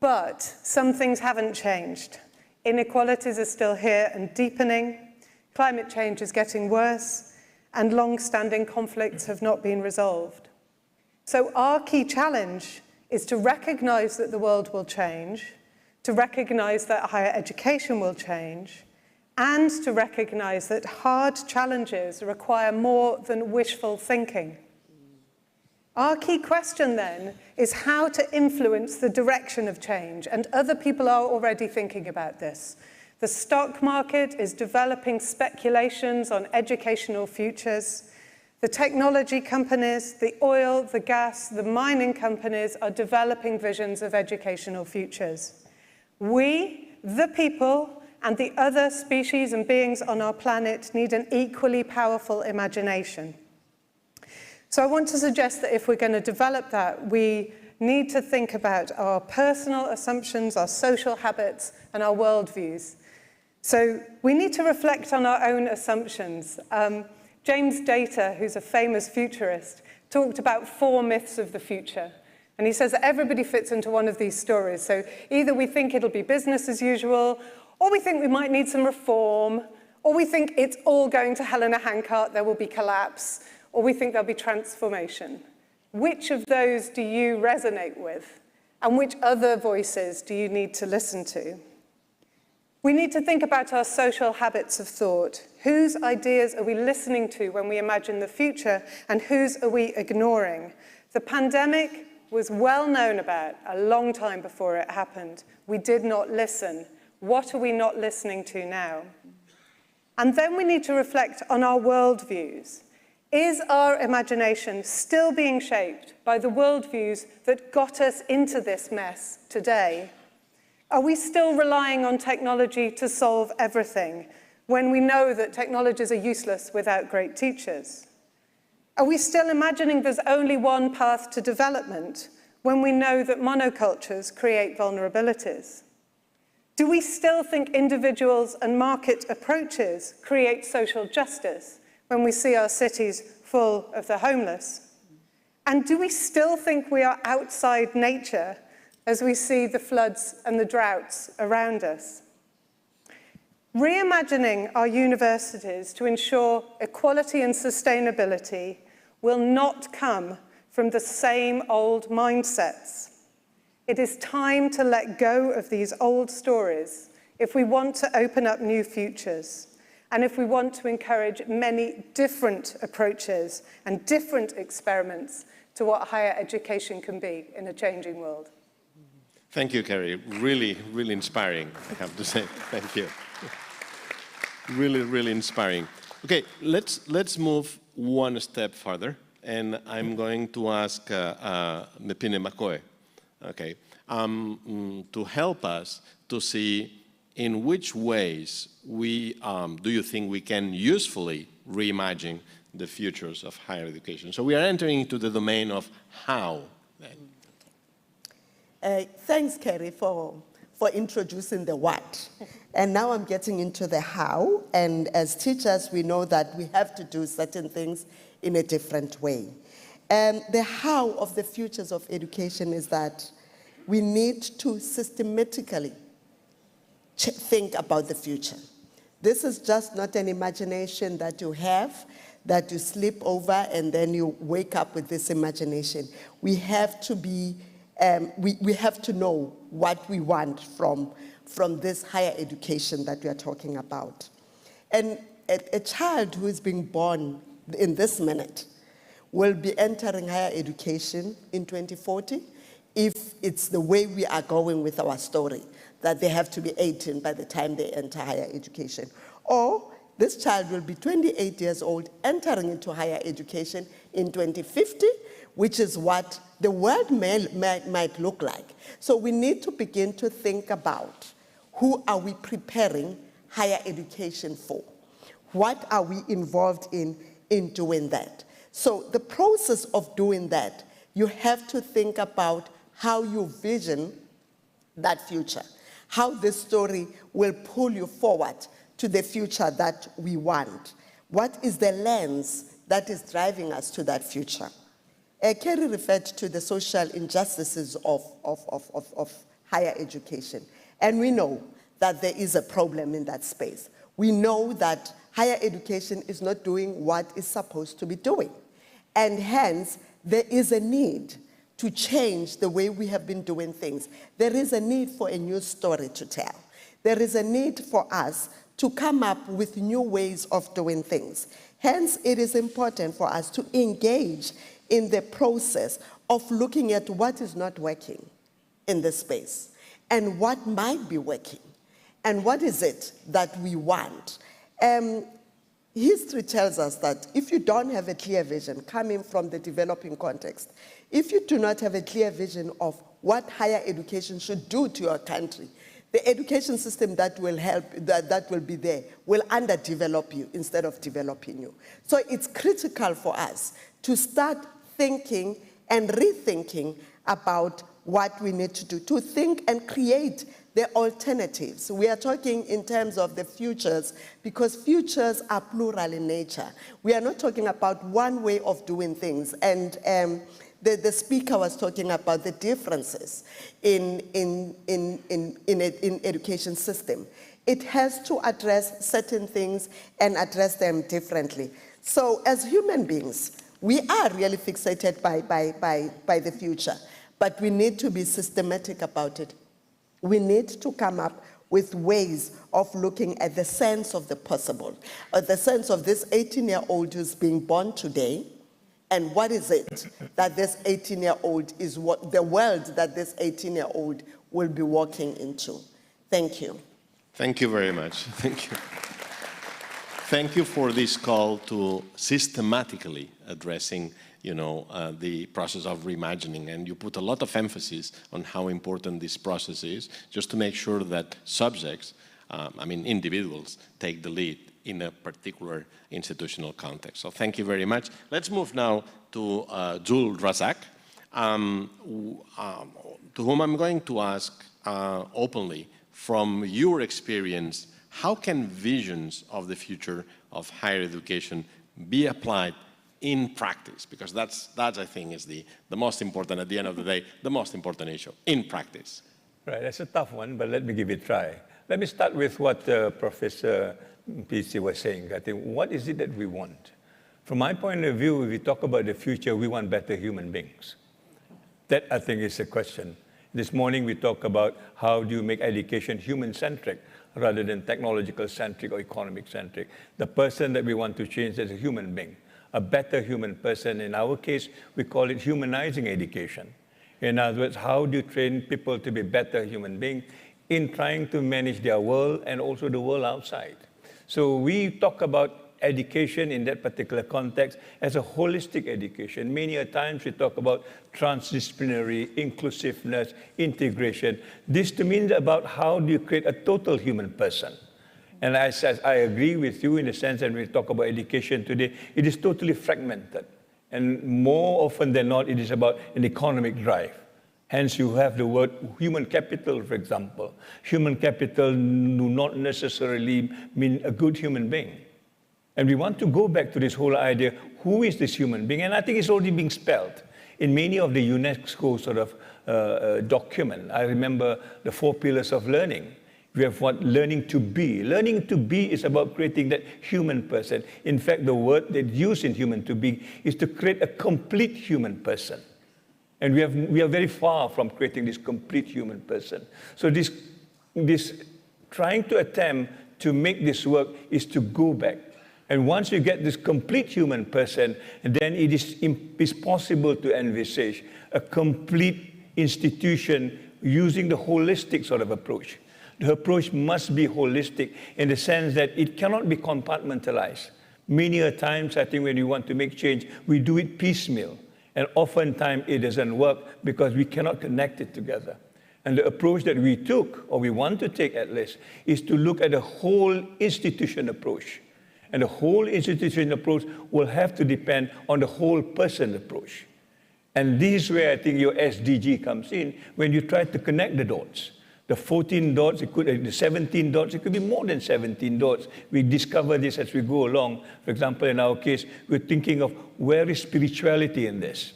But some things haven't changed. Inequalities are still here and deepening. Climate change is getting worse, and long-standing conflicts have not been resolved. So our key challenge is to recognize that the world will change, to recognize that higher education will change, and to recognize that hard challenges require more than wishful thinking. Our key question then is how to influence the direction of change, and other people are already thinking about this. The stock market is developing speculations on educational futures. The technology companies, the oil, the gas, the mining companies are developing visions of educational futures. We, the people, and the other species and beings on our planet need an equally powerful imagination. So I want to suggest that if we're going to develop that, we need to think about our personal assumptions, our social habits, and our worldviews. So we need to reflect on our own assumptions. James Data, who's a famous futurist, talked about 4 myths of the future. And he says that everybody fits into one of these stories. So either we think it'll be business as usual, or we think we might need some reform, or we think it's all going to hell in a handcart, there will be collapse, or we think there'll be transformation. Which of those do you resonate with? And which other voices do you need to listen to? We need to think about our social habits of thought. Whose ideas are we listening to when we imagine the future, and whose are we ignoring? The pandemic was well known about a long time before it happened. We did not listen. What are we not listening to now? And then we need to reflect on our worldviews. Is our imagination still being shaped by the worldviews that got us into this mess today? Are we still relying on technology to solve everything when we know that technologies are useless without great teachers? Are we still imagining there's only one path to development when we know that monocultures create vulnerabilities? Do we still think individuals and market approaches create social justice when we see our cities full of the homeless? And do we still think we are outside nature as we see the floods and the droughts around us? Reimagining our universities to ensure equality and sustainability will not come from the same old mindsets. It is time to let go of these old stories if we want to open up new futures, and if we want to encourage many different approaches and different experiments to what higher education can be in a changing world. Thank you, Carrie. Really, really inspiring, I have to say. Thank you. Really, really inspiring. Okay, let's move one step further, and I'm going to ask Mepine Makoe, okay, to help us to see in which ways do you think we can usefully reimagine the futures of higher education. So we are entering into the domain of how. Thanks, Kerry, for introducing the what. And now I'm getting into the how. And as teachers, we know that we have to do certain things in a different way. And the how of the futures of education is that we need to systematically think about the future. This is just not an imagination that you have, that you sleep over, and then you wake up with this imagination. We have to be we have to know what we want from this higher education that we are talking about. And a child who is being born in this minute will be entering higher education in 2040 if it's the way we are going with our story, that they have to be 18 by the time they enter higher education. Or this child will be 28 years old entering into higher education in 2050, which is what the world might look like. So we need to begin to think about who are we preparing higher education for? What are we involved in doing that? So the process of doing that, you have to think about how you vision that future, how this story will pull you forward to the future that we want. What is the lens that is driving us to that future? Kerry referred to the social injustices of higher education. And we know that there is a problem in that space. We know that higher education is not doing what it's supposed to be doing. And hence, there is a need to change the way we have been doing things. There is a need for a new story to tell. There is a need for us to come up with new ways of doing things. Hence, it is important for us to engage in the process of looking at what is not working in this space and what might be working and what is it that we want. History tells us that if you don't have a clear vision coming from the developing context, if you do not have a clear vision of what higher education should do to your country, the education system that will help, that will be there, will underdevelop you instead of developing you. So it's critical for us to start thinking and rethinking about what we need to do, to think and create the alternatives. We are talking in terms of the futures because futures are plural in nature. We are not talking about one way of doing things. And the speaker was talking about the differences in education system. It has to address certain things and address them differently. So as human beings, we are really fixated by the future, but we need to be systematic about it. We need to come up with ways of looking at the sense of the possible, the sense of this 18-year-old who's being born today, and what is it that this 18-year-old is, what the world that this 18-year-old will be walking into. Thank you. Thank you very much. Thank you. Thank you for this call to systematically addressing, the process of reimagining. And you put a lot of emphasis on how important this process is, just to make sure that subjects, individuals, take the lead in a particular institutional context. So thank you very much. Let's move now to Jules Razak, to whom I'm going to ask openly, from your experience, how can visions of the future of higher education be applied in practice? Because that's I think, is the most important, at the end of the day, the most important issue, in practice. Right, that's a tough one, but let me give it a try. Let me start with what Professor PC was saying. I think, what is it that we want? From my point of view, if we talk about the future, we want better human beings. That, I think, is a question. This morning, we talked about how do you make education human-centric rather than technological-centric or economic-centric. The person that we want to change is a human being, a better human person. In our case, we call it humanizing education. In other words, how do you train people to be better human beings in trying to manage their world and also the world outside? So we talk about education in that particular context as a holistic education. Many a times we talk about transdisciplinary, inclusiveness, integration. This to me is about how do you create a total human person. And I agree with you in the sense that when we talk about education today, it is totally fragmented. And more often than not, it is about an economic drive. Hence, you have the word human capital, for example. Human capital do not necessarily mean a good human being. And we want to go back to this whole idea, who is this human being? And I think it's already being spelled in many of the UNESCO sort of document. I remember the 4 pillars of learning. We have what learning to be. Learning to be is about creating that human person. In fact, the word that's used in human to be is to create a complete human person. And we are very far from creating this complete human person. So this trying to attempt to make this work is to go back. And once you get this complete human person, then it is possible to envisage a complete institution using the holistic sort of approach. The approach must be holistic in the sense that it cannot be compartmentalized. Many a times, I think when you want to make change, we do it piecemeal. And oftentimes it doesn't work because we cannot connect it together. And the approach that we took, or we want to take at least, is to look at the whole institution approach. And the whole institution approach will have to depend on the whole person approach. And this is where I think your SDG comes in, when you try to connect the dots. The 14 dots, the 17 dots, it could be more than 17 dots. We discover this as we go along. For example, in our case, we're thinking of where is spirituality in this?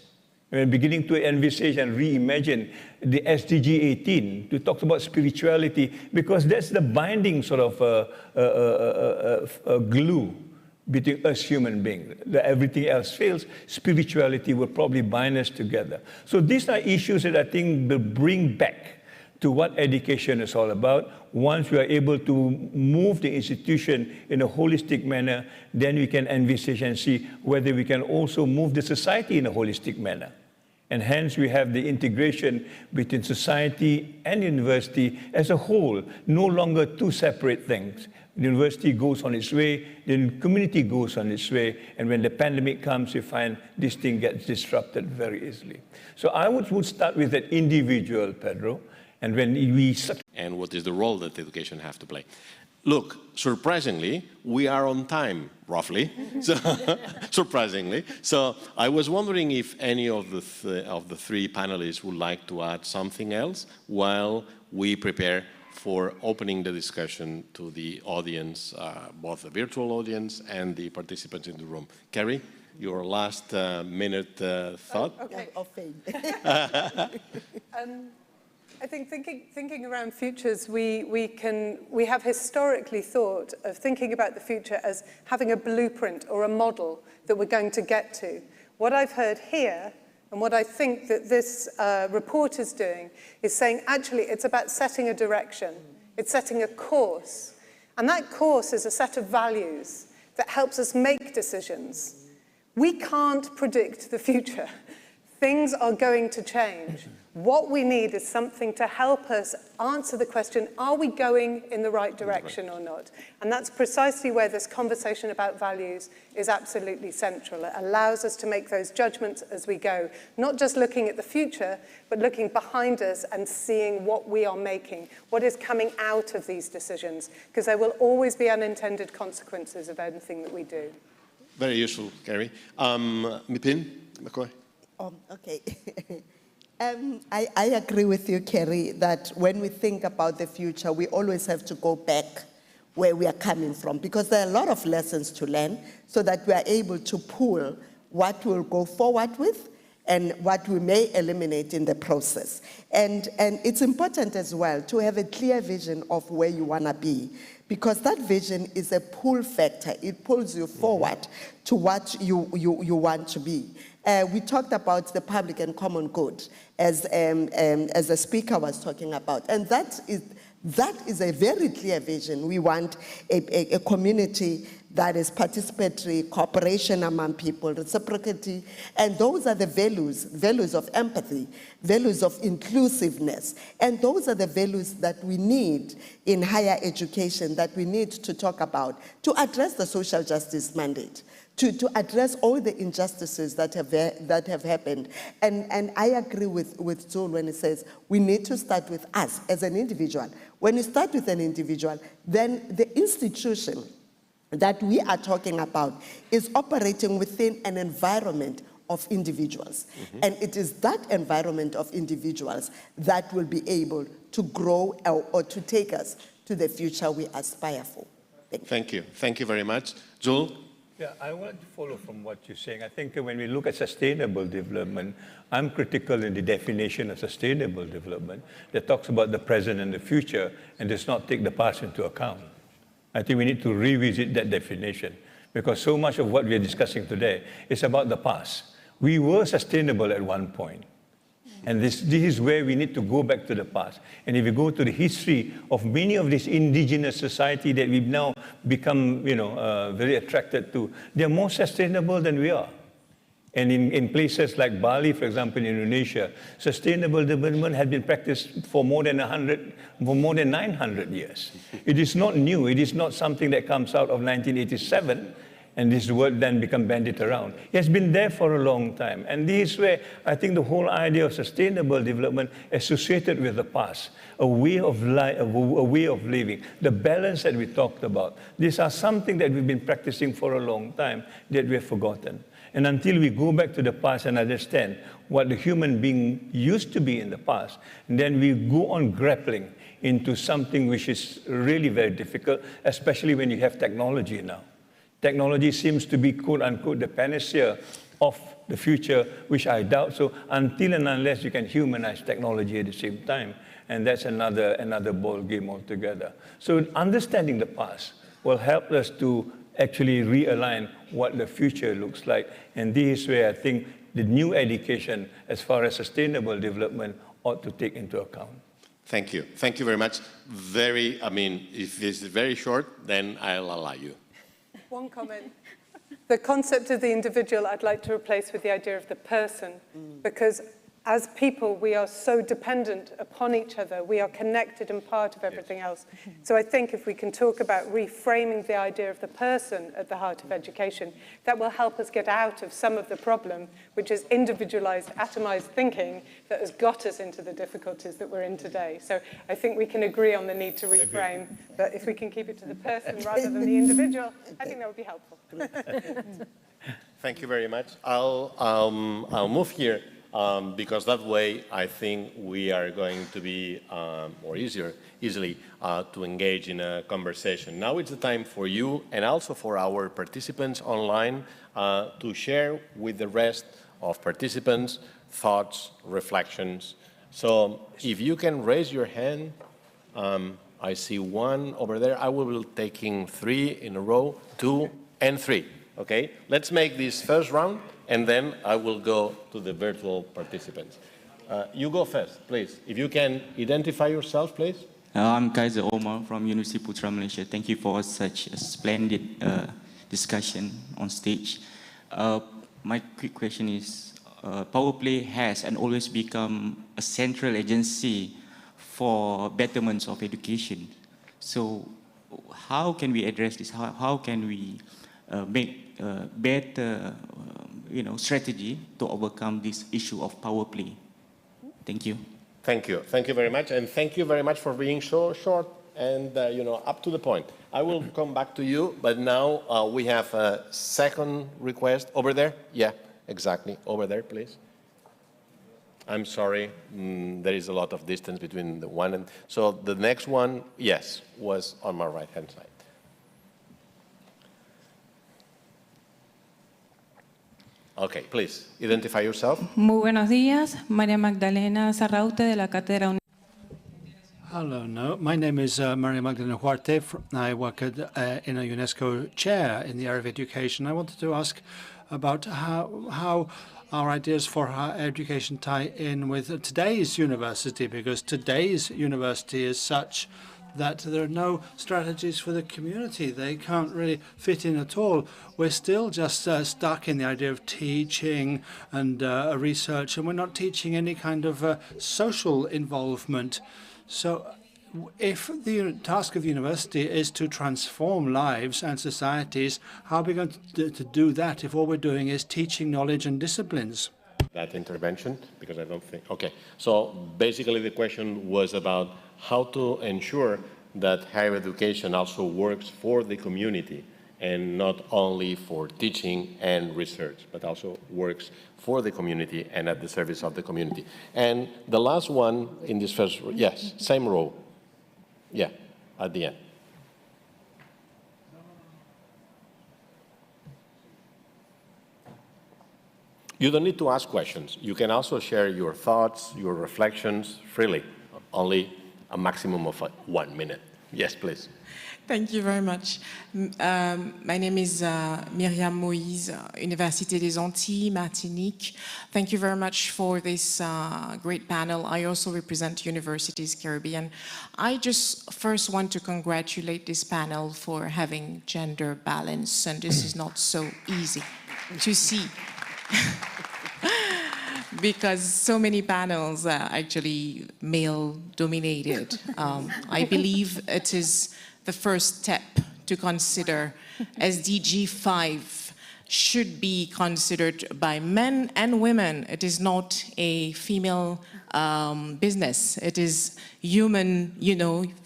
we're beginning to envisage and reimagine the SDG 18 to talk about spirituality, because that's the binding sort of glue between us human beings. Everything else fails, spirituality will probably bind us together. So these are issues that I think will bring back to what education is all about. Once we are able to move the institution in a holistic manner, then we can envisage and see whether we can also move the society in a holistic manner. And hence we have the integration between society and university as a whole, no longer two separate things. The university goes on its way, the community goes on its way, and when the pandemic comes, you find this thing gets disrupted very easily. So I would start with an individual, Pedro, and when we... And what is the role that education have to play? Look, surprisingly, we are on time, roughly, so, surprisingly. So I was wondering if any of the three panelists would like to add something else while we prepare for opening the discussion to the audience, both the virtual audience and the participants in the room. Carrie, your last minute thought? Okay. Of fame. I think thinking around futures, we have historically thought of thinking about the future as having a blueprint or a model that we're going to get to. What I've heard here, and what I think that this report is doing, is saying actually it's about setting a direction. It's setting a course. And that course is a set of values that helps us make decisions. We can't predict the future. Things are going to change. What we need is something to help us answer the question, are we going in the right direction or not? And that's precisely where this conversation about values is absolutely central. It allows us to make those judgments as we go, not just looking at the future, but looking behind us and seeing what we are making, what is coming out of these decisions, because there will always be unintended consequences of anything that we do. Very useful, Carrie. Mipin, McCoy. Okay. I agree with you, Kerry, that when we think about the future, we always have to go back where we are coming from, because there are a lot of lessons to learn so that we are able to pull what we'll go forward with and what we may eliminate in the process. And it's important as well to have a clear vision of where you want to be, because that vision is a pull factor. It pulls you forward to what you want to be. We talked about the public and common good as the speaker was talking about, and that is a very clear vision. We want a community that is participatory, cooperation among people, reciprocity, and those are the values of empathy, values of inclusiveness, and those are the values that we need in higher education, that we need to talk about to address the social justice mandate, to address all the injustices that have happened. And I agree with Joel when he says we need to start with us as an individual. When you start with an individual, then the institution that we are talking about is operating within an environment of individuals. And it is that environment of individuals that will be able to grow or to take us to the future we aspire for. Thank you. Thank you very much. Joel? Yeah, I want to follow from what you're saying. I think when we look at sustainable development, I'm critical in the definition of sustainable development that talks about the present and the future and does not take the past into account. I think we need to revisit that definition, because so much of what we are discussing today is about the past. We were sustainable at one point, and this is where we need to go back to the past. And if you go to the history of many of these indigenous society that we've now become, very attracted to, they're more sustainable than we are. And in places like Bali, for example, in Indonesia, sustainable development has been practiced for more than 900 years. It is not new. It is not something that comes out of 1987, and this word then become bandied around. It has been there for a long time. And this is where I think the whole idea of sustainable development associated with the past, a way of life, a way of living, the balance that we talked about. These are something that we've been practicing for a long time that we have forgotten. And until we go back to the past and understand what the human being used to be in the past, and then we go on grappling into something which is really very difficult, especially when you have technology now. Technology seems to be, quote unquote, the panacea of the future, which I doubt so, until and unless you can humanize technology at the same time. And that's another ball game altogether. So understanding the past will help us to actually realign what the future looks like. And this is where I think the new education, as far as sustainable development, ought to take into account. Thank you. Thank you very much. If this is very short, then I'll allow you. One comment. The concept of the individual I'd like to replace with the idea of the person, because as people, we are so dependent upon each other. We are connected and part of everything else. So I think if we can talk about reframing the idea of the person at the heart of education, that will help us get out of some of the problem, which is individualized, atomized thinking that has got us into the difficulties that we're in today. So I think we can agree on the need to reframe, but if we can keep it to the person rather than the individual, I think that would be helpful. Thank you very much. I'll move here. Because that way, I think we are going to be easily to engage in a conversation. Now it's the time for you and also for our participants online to share with the rest of participants thoughts, reflections. So if you can raise your hand, I see one over there. I will be taking 3 in a row, 2 and 3. Okay, let's make this first round, and then I will go to the virtual participants. You go first, please. If you can identify yourself, please. I'm Kaiser Omar from University Putra, Malaysia. Thank you for such a splendid discussion on stage. My quick question is, PowerPlay has and always become a central agency for betterment of education. So how can we address this? How can we make better strategy to overcome this issue of power play? Thank you. Thank you. Thank you very much. And thank you very much for being so short and up to the point. I will come back to you, but now we have a second request over there. Yeah, exactly. Over there, please. I'm sorry, there is a lot of distance between the one and... So the next one, yes, was on my right-hand side. Okay, please, identify yourself. Muy buenos días, María Magdalena Sarraute de la Cátedra. Hello, my name is Maria Magdalena Huarte. I work in a UNESCO chair in the area of education. I wanted to ask about how our ideas for higher education tie in with today's university, because today's university is such that there are no strategies for the community. They can't really fit in at all. We're still just stuck in the idea of teaching and research, and we're not teaching any kind of social involvement. So if the task of the university is to transform lives and societies, how are we going to do that if all we're doing is teaching knowledge and disciplines? That intervention, because I don't think... Okay, so basically the question was about how to ensure that higher education also works for the community and not only for teaching and research, but also works for the community and at the service of the community. And the last one in this first, yes, same row. Yeah, at the end. You don't need to ask questions. You can also share your thoughts, your reflections freely. Only a maximum of 1 minute. Yes, please. Thank you very much. My name is Myriam Moïse, Université des Antilles, Martinique. Thank you very much for this great panel. I also represent Universities Caribbean. I just first want to congratulate this panel for having gender balance, and this is not so easy to see. Because so many panels are actually male-dominated. I believe it is the first step to consider SDG 5 should be considered by men and women. It is not a female business. It is human,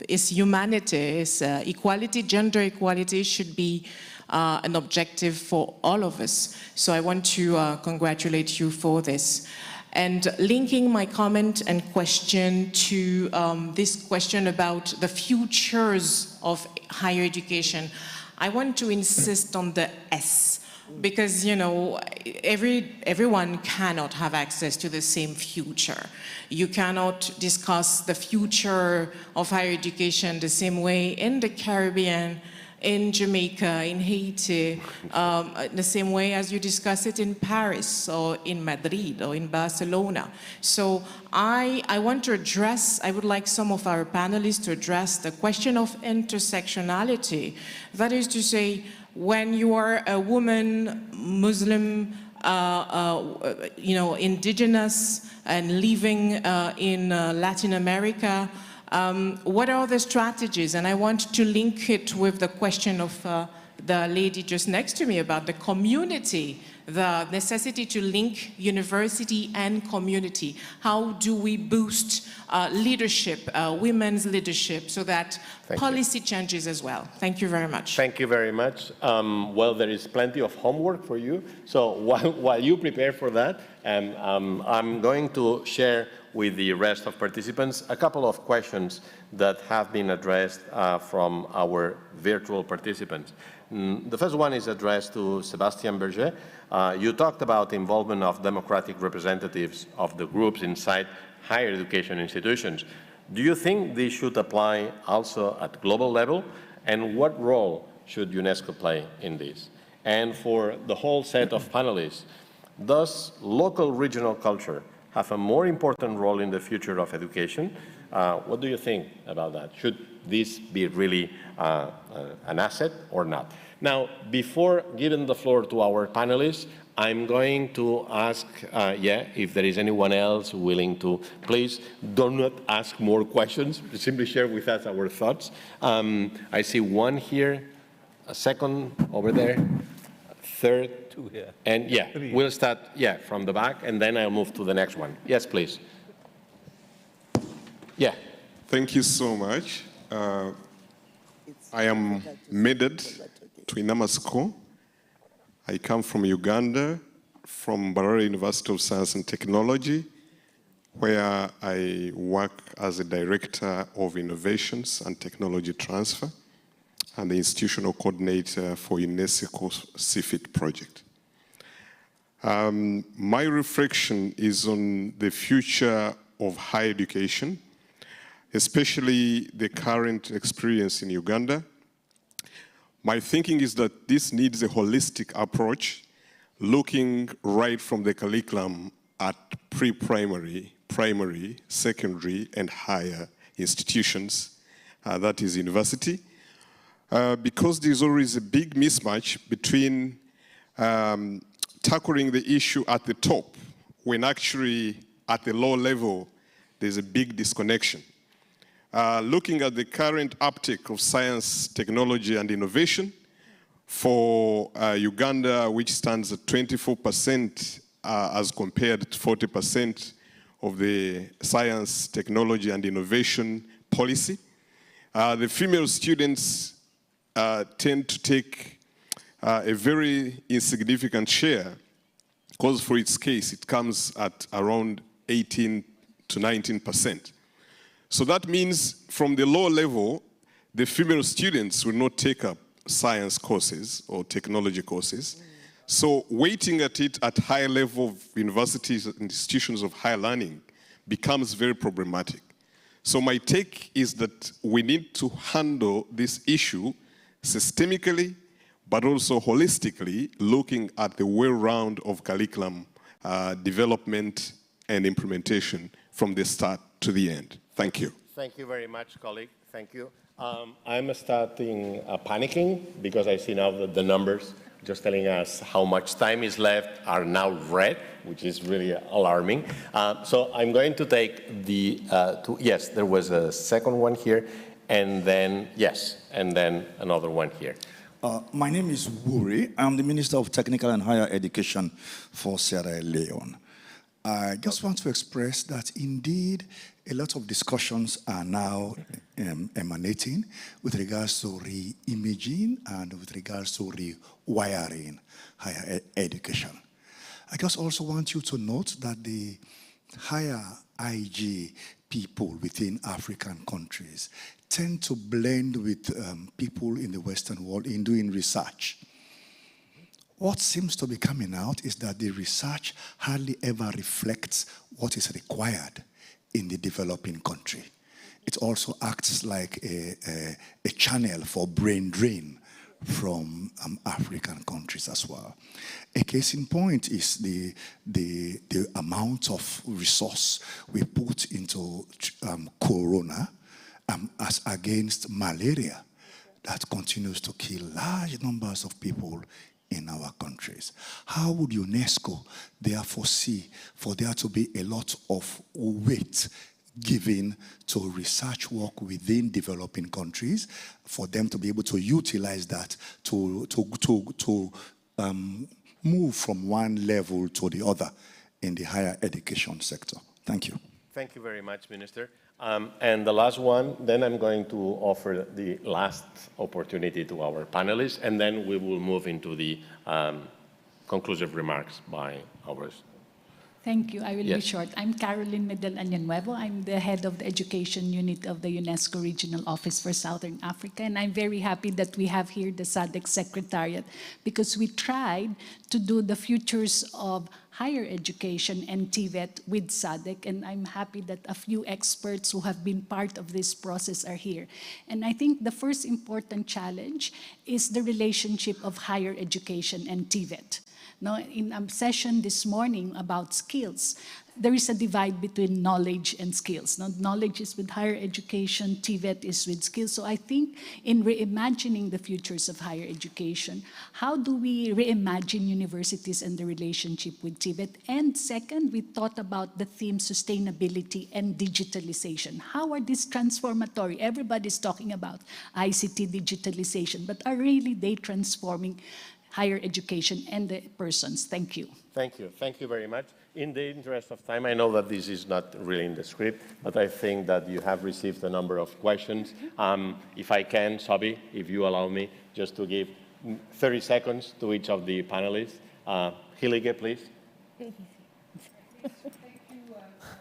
it's humanity, it's equality, gender equality should be an objective for all of us. So I want to congratulate you for this. And linking my comment and question to this question about the futures of higher education, I want to insist on the S, because, you know, everyone cannot have access to the same future. You cannot discuss the future of higher education the same way in the Caribbean, in Jamaica, in Haiti, the same way as you discuss it in Paris or in Madrid or in Barcelona. So I want to address, I would like some of our panelists to address the question of intersectionality. That is to say, when you are a woman, Muslim, you know, indigenous and living in Latin America, what are the strategies? And I want to link it with the question of the lady just next to me about the community, the necessity to link university and community. How do we boost leadership, women's leadership, so that policy changes as well? Thank you very much. Thank you very much. Well, there is plenty of homework for you. So while you prepare for that, I'm going to share with the rest of participants a couple of questions that have been addressed from our virtual participants. The first one is addressed to Sébastien Berger. You talked about involvement of democratic representatives of the groups inside higher education institutions. Do you think this should apply also at global level? And what role should UNESCO play in this? And for the whole set of panelists, does local regional culture have a more important role in the future of education? What do you think about that? Should this be really an asset or not? Now, before giving the floor to our panelists, I'm going to ask, if there is anyone else willing to, please do not ask more questions, simply share with us our thoughts. I see one here, a second over there, third, two here. And we'll start, from the back, and then I'll move to the next one. Yes, please. Yeah. Thank you so much. I am Meded Twinamasco. I come from Uganda, from Mbarara University of Science and Technology, where I work as a Director of Innovations and Technology Transfer and the Institutional Coordinator for UNESCO's CFIT project. My reflection is on the future of higher education, especially the current experience in Uganda. My thinking is that this needs a holistic approach, looking right from the curriculum at pre-primary, primary, secondary, and higher institutions, that is university, because there's always a big mismatch between tackling the issue at the top, when actually at the low level, there's a big disconnection. Looking at the current uptake of science, technology, and innovation for Uganda, which stands at 24% as compared to 40% of the science, technology, and innovation policy. The female students tend to take a very insignificant share, because for its case, it comes at around 18 to 19%. So that means from the lower level, the female students will not take up science courses or technology courses. So waiting at it at higher level of universities and institutions of higher learning becomes very problematic. So my take is that we need to handle this issue systemically, but also holistically, looking at the way-round of curriculum development and implementation from the start to the end. Thank you. Thank you very much, colleague. Thank you. I'm starting panicking because I see now that the numbers just telling us how much time is left are now red, which is really alarming. So I'm going to take the yes, there was a second one here, and then and then another one here. My name is Wuri. I'm the Minister of Technical and Higher Education for Sierra Leone. I just want to express that indeed a lot of discussions are now emanating with regards to re-imaging and with regards to rewiring higher education. I just also want you to note that the higher IG people within African countries tend to blend with people in the Western world in doing research. what seems to be coming out is that the research hardly ever reflects what is required in the developing country. It also acts like a channel for brain drain from African countries as well. A case in point is the amount of resource we put into corona as against malaria that continues to kill large numbers of people in our countries. How would UNESCO therefore see for there to be a lot of weight given to research work within developing countries, for them to be able to utilize that to move from one level to the other in the higher education sector? Thank you. Thank you very much, Minister. And the last one, then I'm going to offer the last opportunity to our panelists, and then we will move into the conclusive remarks by ours. Thank you. I will be Yes. short. I'm Caroline Medel Anyanuevo. I'm the head of the education unit of the UNESCO Regional Office for Southern Africa, and I'm very happy that we have here the SADC Secretariat, because we tried to do the futures of higher education and TVET with SADC, and I'm happy that a few experts who have been part of this process are here. And I think the first important challenge is the relationship of higher education and TVET. Now, in a session this morning about skills, there is a divide between knowledge and skills. Now, knowledge is with higher education, TVET is with skills. So I think in reimagining the futures of higher education, how do we reimagine universities and the relationship with TVET? And second, we thought about the theme sustainability and digitalization. How are these transformatory? Everybody's talking about ICT digitalization, but are really they transforming higher education and the persons? Thank you. Thank you. Thank you very much. In the interest of time, I know that this is not really in the script, but I think that you have received a number of questions. If I can, Sobi, if you allow me, just to give 30 seconds to each of the panelists. Hilige, please.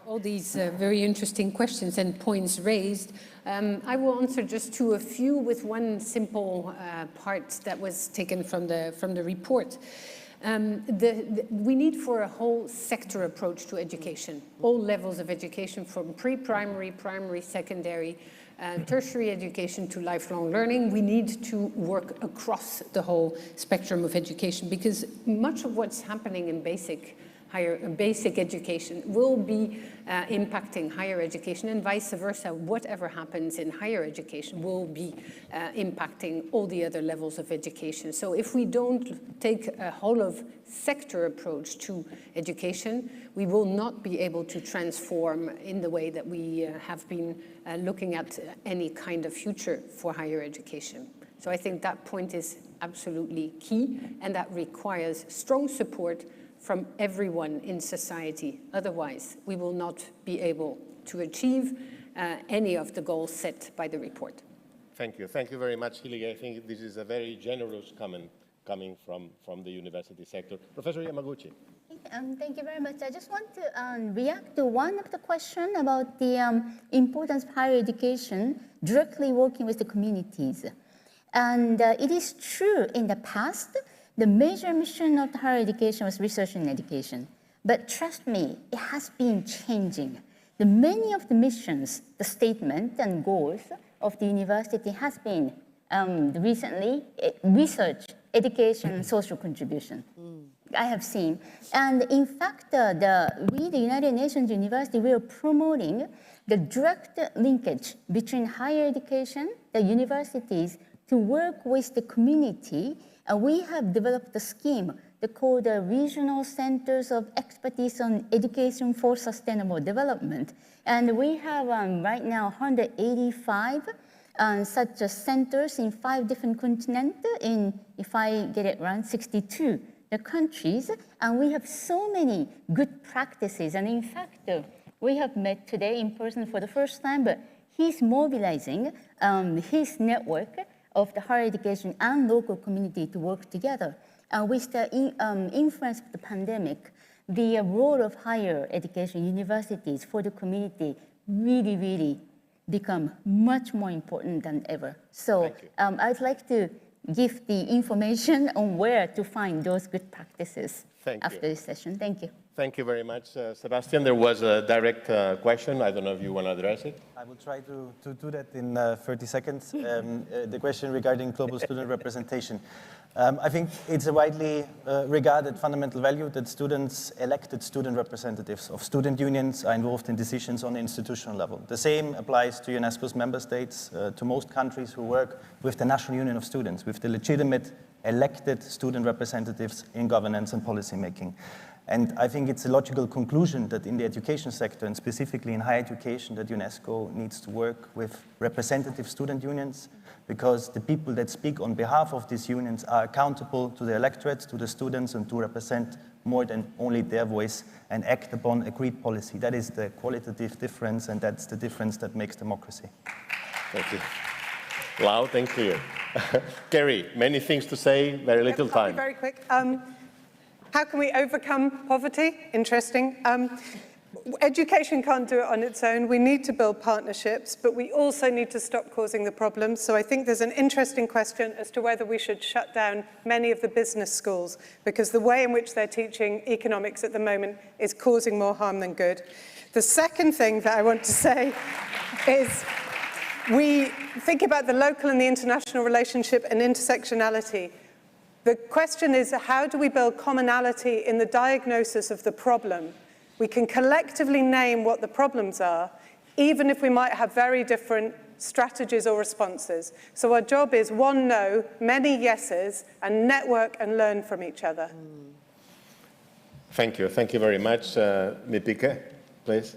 All these very interesting questions and points raised. I will answer just to a few with one simple part that was taken from the report. We need for a whole sector approach to education, all levels of education, from pre-primary, primary, secondary, tertiary education to lifelong learning. We need to work across the whole spectrum of education, because much of what's happening in basic education will be impacting higher education, and vice versa. Whatever happens in higher education will be impacting all the other levels of education. So if we don't take a whole of sector approach to education, we will not be able to transform in the way that we have been looking at any kind of future for higher education. So I think that point is absolutely key, and that requires strong support from everyone in society. Otherwise, we will not be able to achieve any of the goals set by the report. Thank you. Thank you very much, Hilige. I think this is a very generous comment coming from the university sector. Professor Yamaguchi. Thank you very much. I just want to react to one of the questions about the importance of higher education directly working with the communities. And it is true in the past, the major mission of higher education was research and education. But trust me, it has been changing. Many of the missions, the statement and goals of the university has been recently research, education, and social contribution. I have seen. And in fact, we, the United Nations University, we are promoting the direct linkage between higher education, the universities, to work with the community. We have developed a scheme called the Regional Centers of Expertise on Education for Sustainable Development. And we have right now 185 such centers in 5 different continents, in, if I get it right, 62 countries. And we have so many good practices. And in fact, we have met today in person for the first time, but he's mobilizing his network of the higher education and local community to work together. With the influence of the pandemic, the role of higher education universities for the community really become much more important than ever. So I'd like to give the information on where to find those good practices Thank after you. this session. Thank you. Thank you very much, Sebastian. There was a direct question. I don't know if you want to address it. I will try to do that in 30 seconds. The question regarding global student representation. I think it's a widely regarded fundamental value that elected student representatives of student unions are involved in decisions on the institutional level. The same applies to UNESCO's member states, to most countries who work with the National Union of Students, with the legitimate elected student representatives in governance and policy making. And I think it's a logical conclusion that in the education sector, and specifically in higher education, that UNESCO needs to work with representative student unions, because the people that speak on behalf of these unions are accountable to the electorate, to the students, and to represent more than only their voice and act upon agreed policy. That is the qualitative difference, and that's the difference that makes democracy. Thank you. Loud and clear. Kerry, many things to say, very little time. Very quick. How can we overcome poverty? Interesting. Education can't do it on its own. We need to build partnerships, but we also need to stop causing the problems. So I think there's an interesting question as to whether we should shut down many of the business schools, because the way in which they're teaching economics at the moment is causing more harm than good. The second thing that I want to say is we think about the local and the international relationship and intersectionality. The question is, how do we build commonality in the diagnosis of the problem? We can collectively name what the problems are, even if we might have very different strategies or responses. So our job is one no, many yeses, and network and learn from each other. Thank you. Thank you very much. Nipike, please.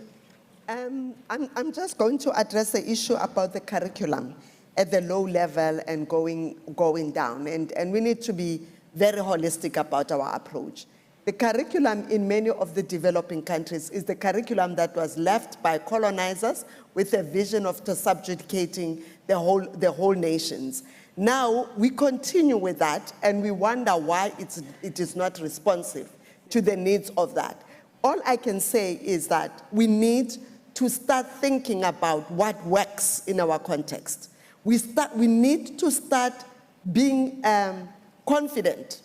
I'm just going to address the issue about the curriculum at the low level and going down. And we need to be very holistic about our approach. The curriculum in many of the developing countries is the curriculum that was left by colonizers with a vision of subjugating the whole nations. Now we continue with that, and we wonder why it is not responsive to the needs of that. All I can say is that we need to start thinking about what works in our context. We need to start being confident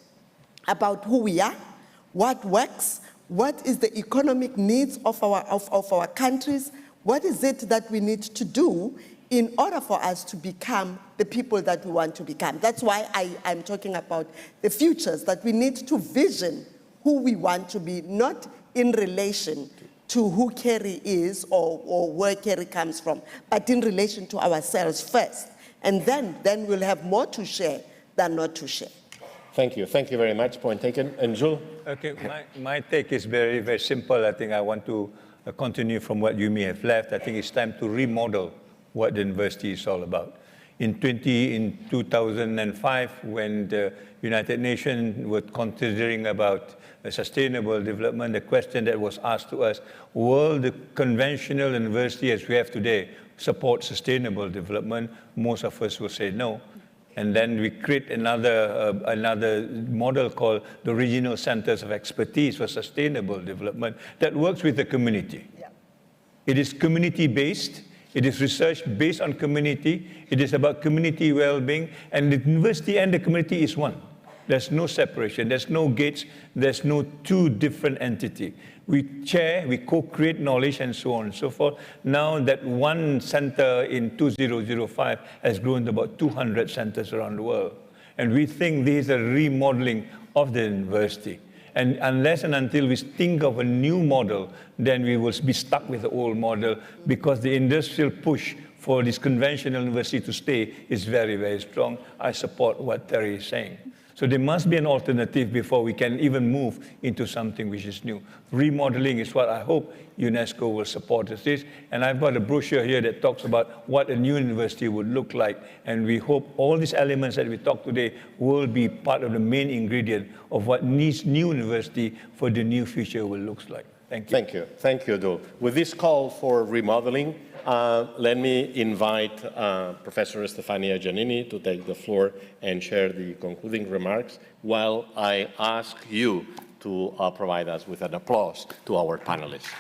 about who we are, what works, what is the economic needs of our countries, what is it that we need to do in order for us to become the people that we want to become. That's why I'm talking about the futures, that we need to vision who we want to be, not in relation to who Kerry is or where Kerry comes from, but in relation to ourselves first. And then we'll have more to share than not to share. Thank you. Thank you very much. Point taken. And Jules? Okay, my take is very, very simple. I think I want to continue from what you may have left. I think it's time to remodel what the university is all about. In 2005, when the United Nations were considering about sustainable development, the question that was asked to us, will the conventional university as we have today support sustainable development? Most of us will say no. And then we create another model called the Regional Centers of Expertise for Sustainable Development that works with the community. Yeah. It is community-based. It is research based on community. It is about community well-being. And the university and the community is one. There's no separation. There's no gates. There's no two different entities. We share, we co-create knowledge, and so on and so forth. Now that one center in 2005 has grown to about 200 centers around the world. And we think this is a remodeling of the university. And unless and until we think of a new model, then we will be stuck with the old model, because the industrial push for this conventional university to stay is very, very strong. I support what Terry is saying. So there must be an alternative before we can even move into something which is new. Remodeling is what I hope UNESCO will support us this. And I've got a brochure here that talks about what a new university would look like. And we hope all these elements that we talked today will be part of the main ingredient of what needs new university for the new future will look like. Thank you. Thank you. Thank you, Dul. With this call for remodeling, let me invite Professor Stefania Giannini to take the floor and share the concluding remarks, while I ask you to provide us with an applause to our panelists.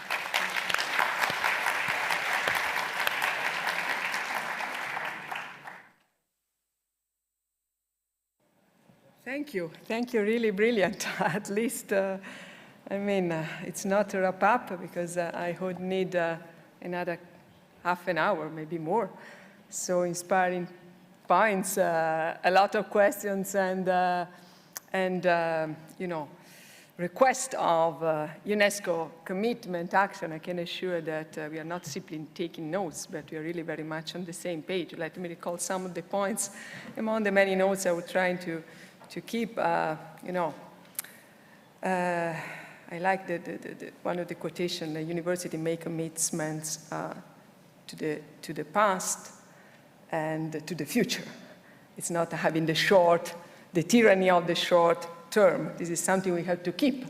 Thank you. Thank you. Really brilliant. At least, it's not a wrap up because I would need another half an hour, maybe more. So inspiring points, a lot of questions, and request of UNESCO commitment, action. I can assure that we are not simply taking notes, but we are really very much on the same page. Let me recall some of the points among the many notes I was trying to keep. I like one of the quotations: "The university make commitments to the past and to the future. It's not having the tyranny of the short term. This is something we have to keep,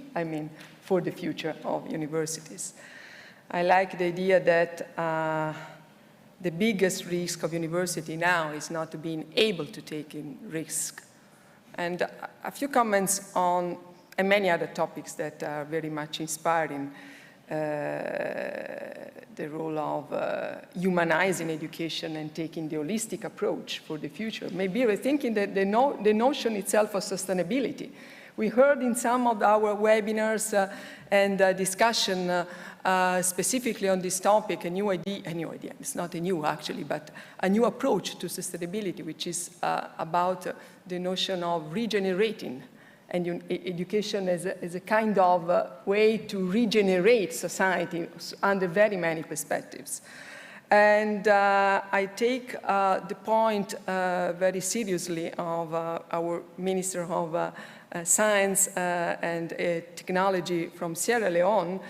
for the future of universities." I like the idea that the biggest risk of university now is not being able to take in risk. And a few comments on and many other topics that are very much inspiring. The role of humanizing education and taking the holistic approach for the future. Maybe rethinking the notion itself of sustainability. We heard in some of our webinars and discussion specifically on this topic a new idea, it's not a new actually, but a new approach to sustainability, which is about the notion of regenerating and education as a kind of way to regenerate society under very many perspectives. And I take the point very seriously of our Minister of Science and Technology from Sierra Leone,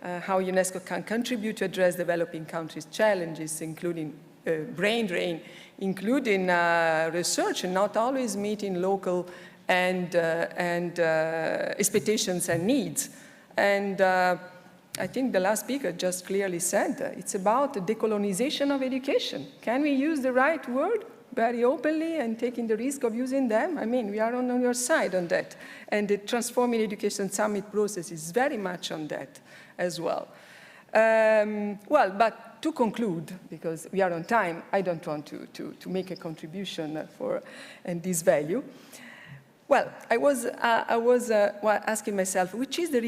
how UNESCO can contribute to address developing countries' challenges, including brain drain, including research and not always meeting local and expectations and needs. And I think the last speaker just clearly said it's about the decolonization of education. Can we use the right word very openly and taking the risk of using them? We are on your side on that. And the Transforming Education Summit process is very much on that as well. But to conclude, because we are on time, I don't want to make a contribution and this value. Well, I was asking myself, which is the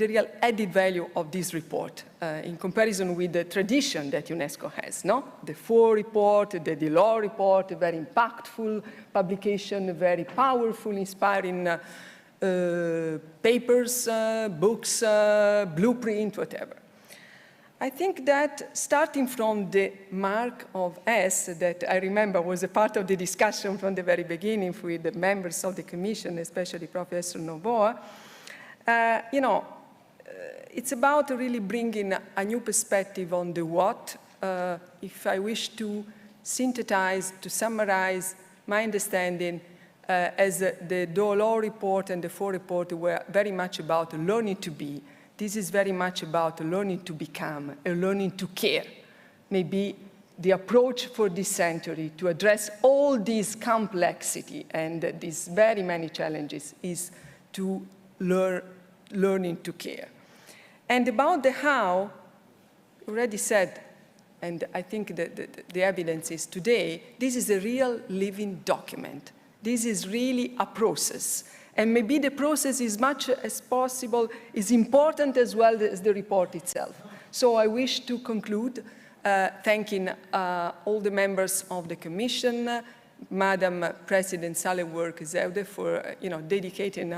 real added value of this report in comparison with the tradition that UNESCO has, no? The 4 report, the Delors report, a very impactful publication, a very powerful, inspiring papers, books, blueprint, whatever. I think that starting from the mark of S that I remember was a part of the discussion from the very beginning with the members of the Commission, especially Professor Novoa, it's about really bringing a new perspective on the what. If I wish to synthesize, to summarize my understanding, as the Delors report and the 4 report were very much about learning to be. This is very much about learning to become and learning to care. Maybe the approach for this century to address all this complexity and these very many challenges is to learning to care. And about the how, already said, and I think that the evidence is today, this is a real living document. This is really a process. And maybe the process, as much as possible, is important as well as the report itself. So I wish to conclude thanking all the members of the Commission, Madam President Sahle-Work-Zewde for dedicating,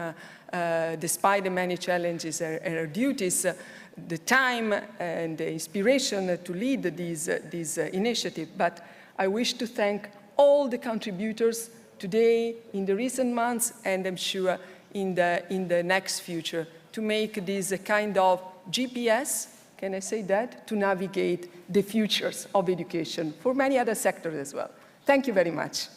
despite the many challenges and her duties, the time and the inspiration to lead this initiative. But I wish to thank all the contributors today, in the recent months, and I'm sure in the next future, to make this a kind of GPS, can I say that, to navigate the futures of education for many other sectors as well. Thank you very much.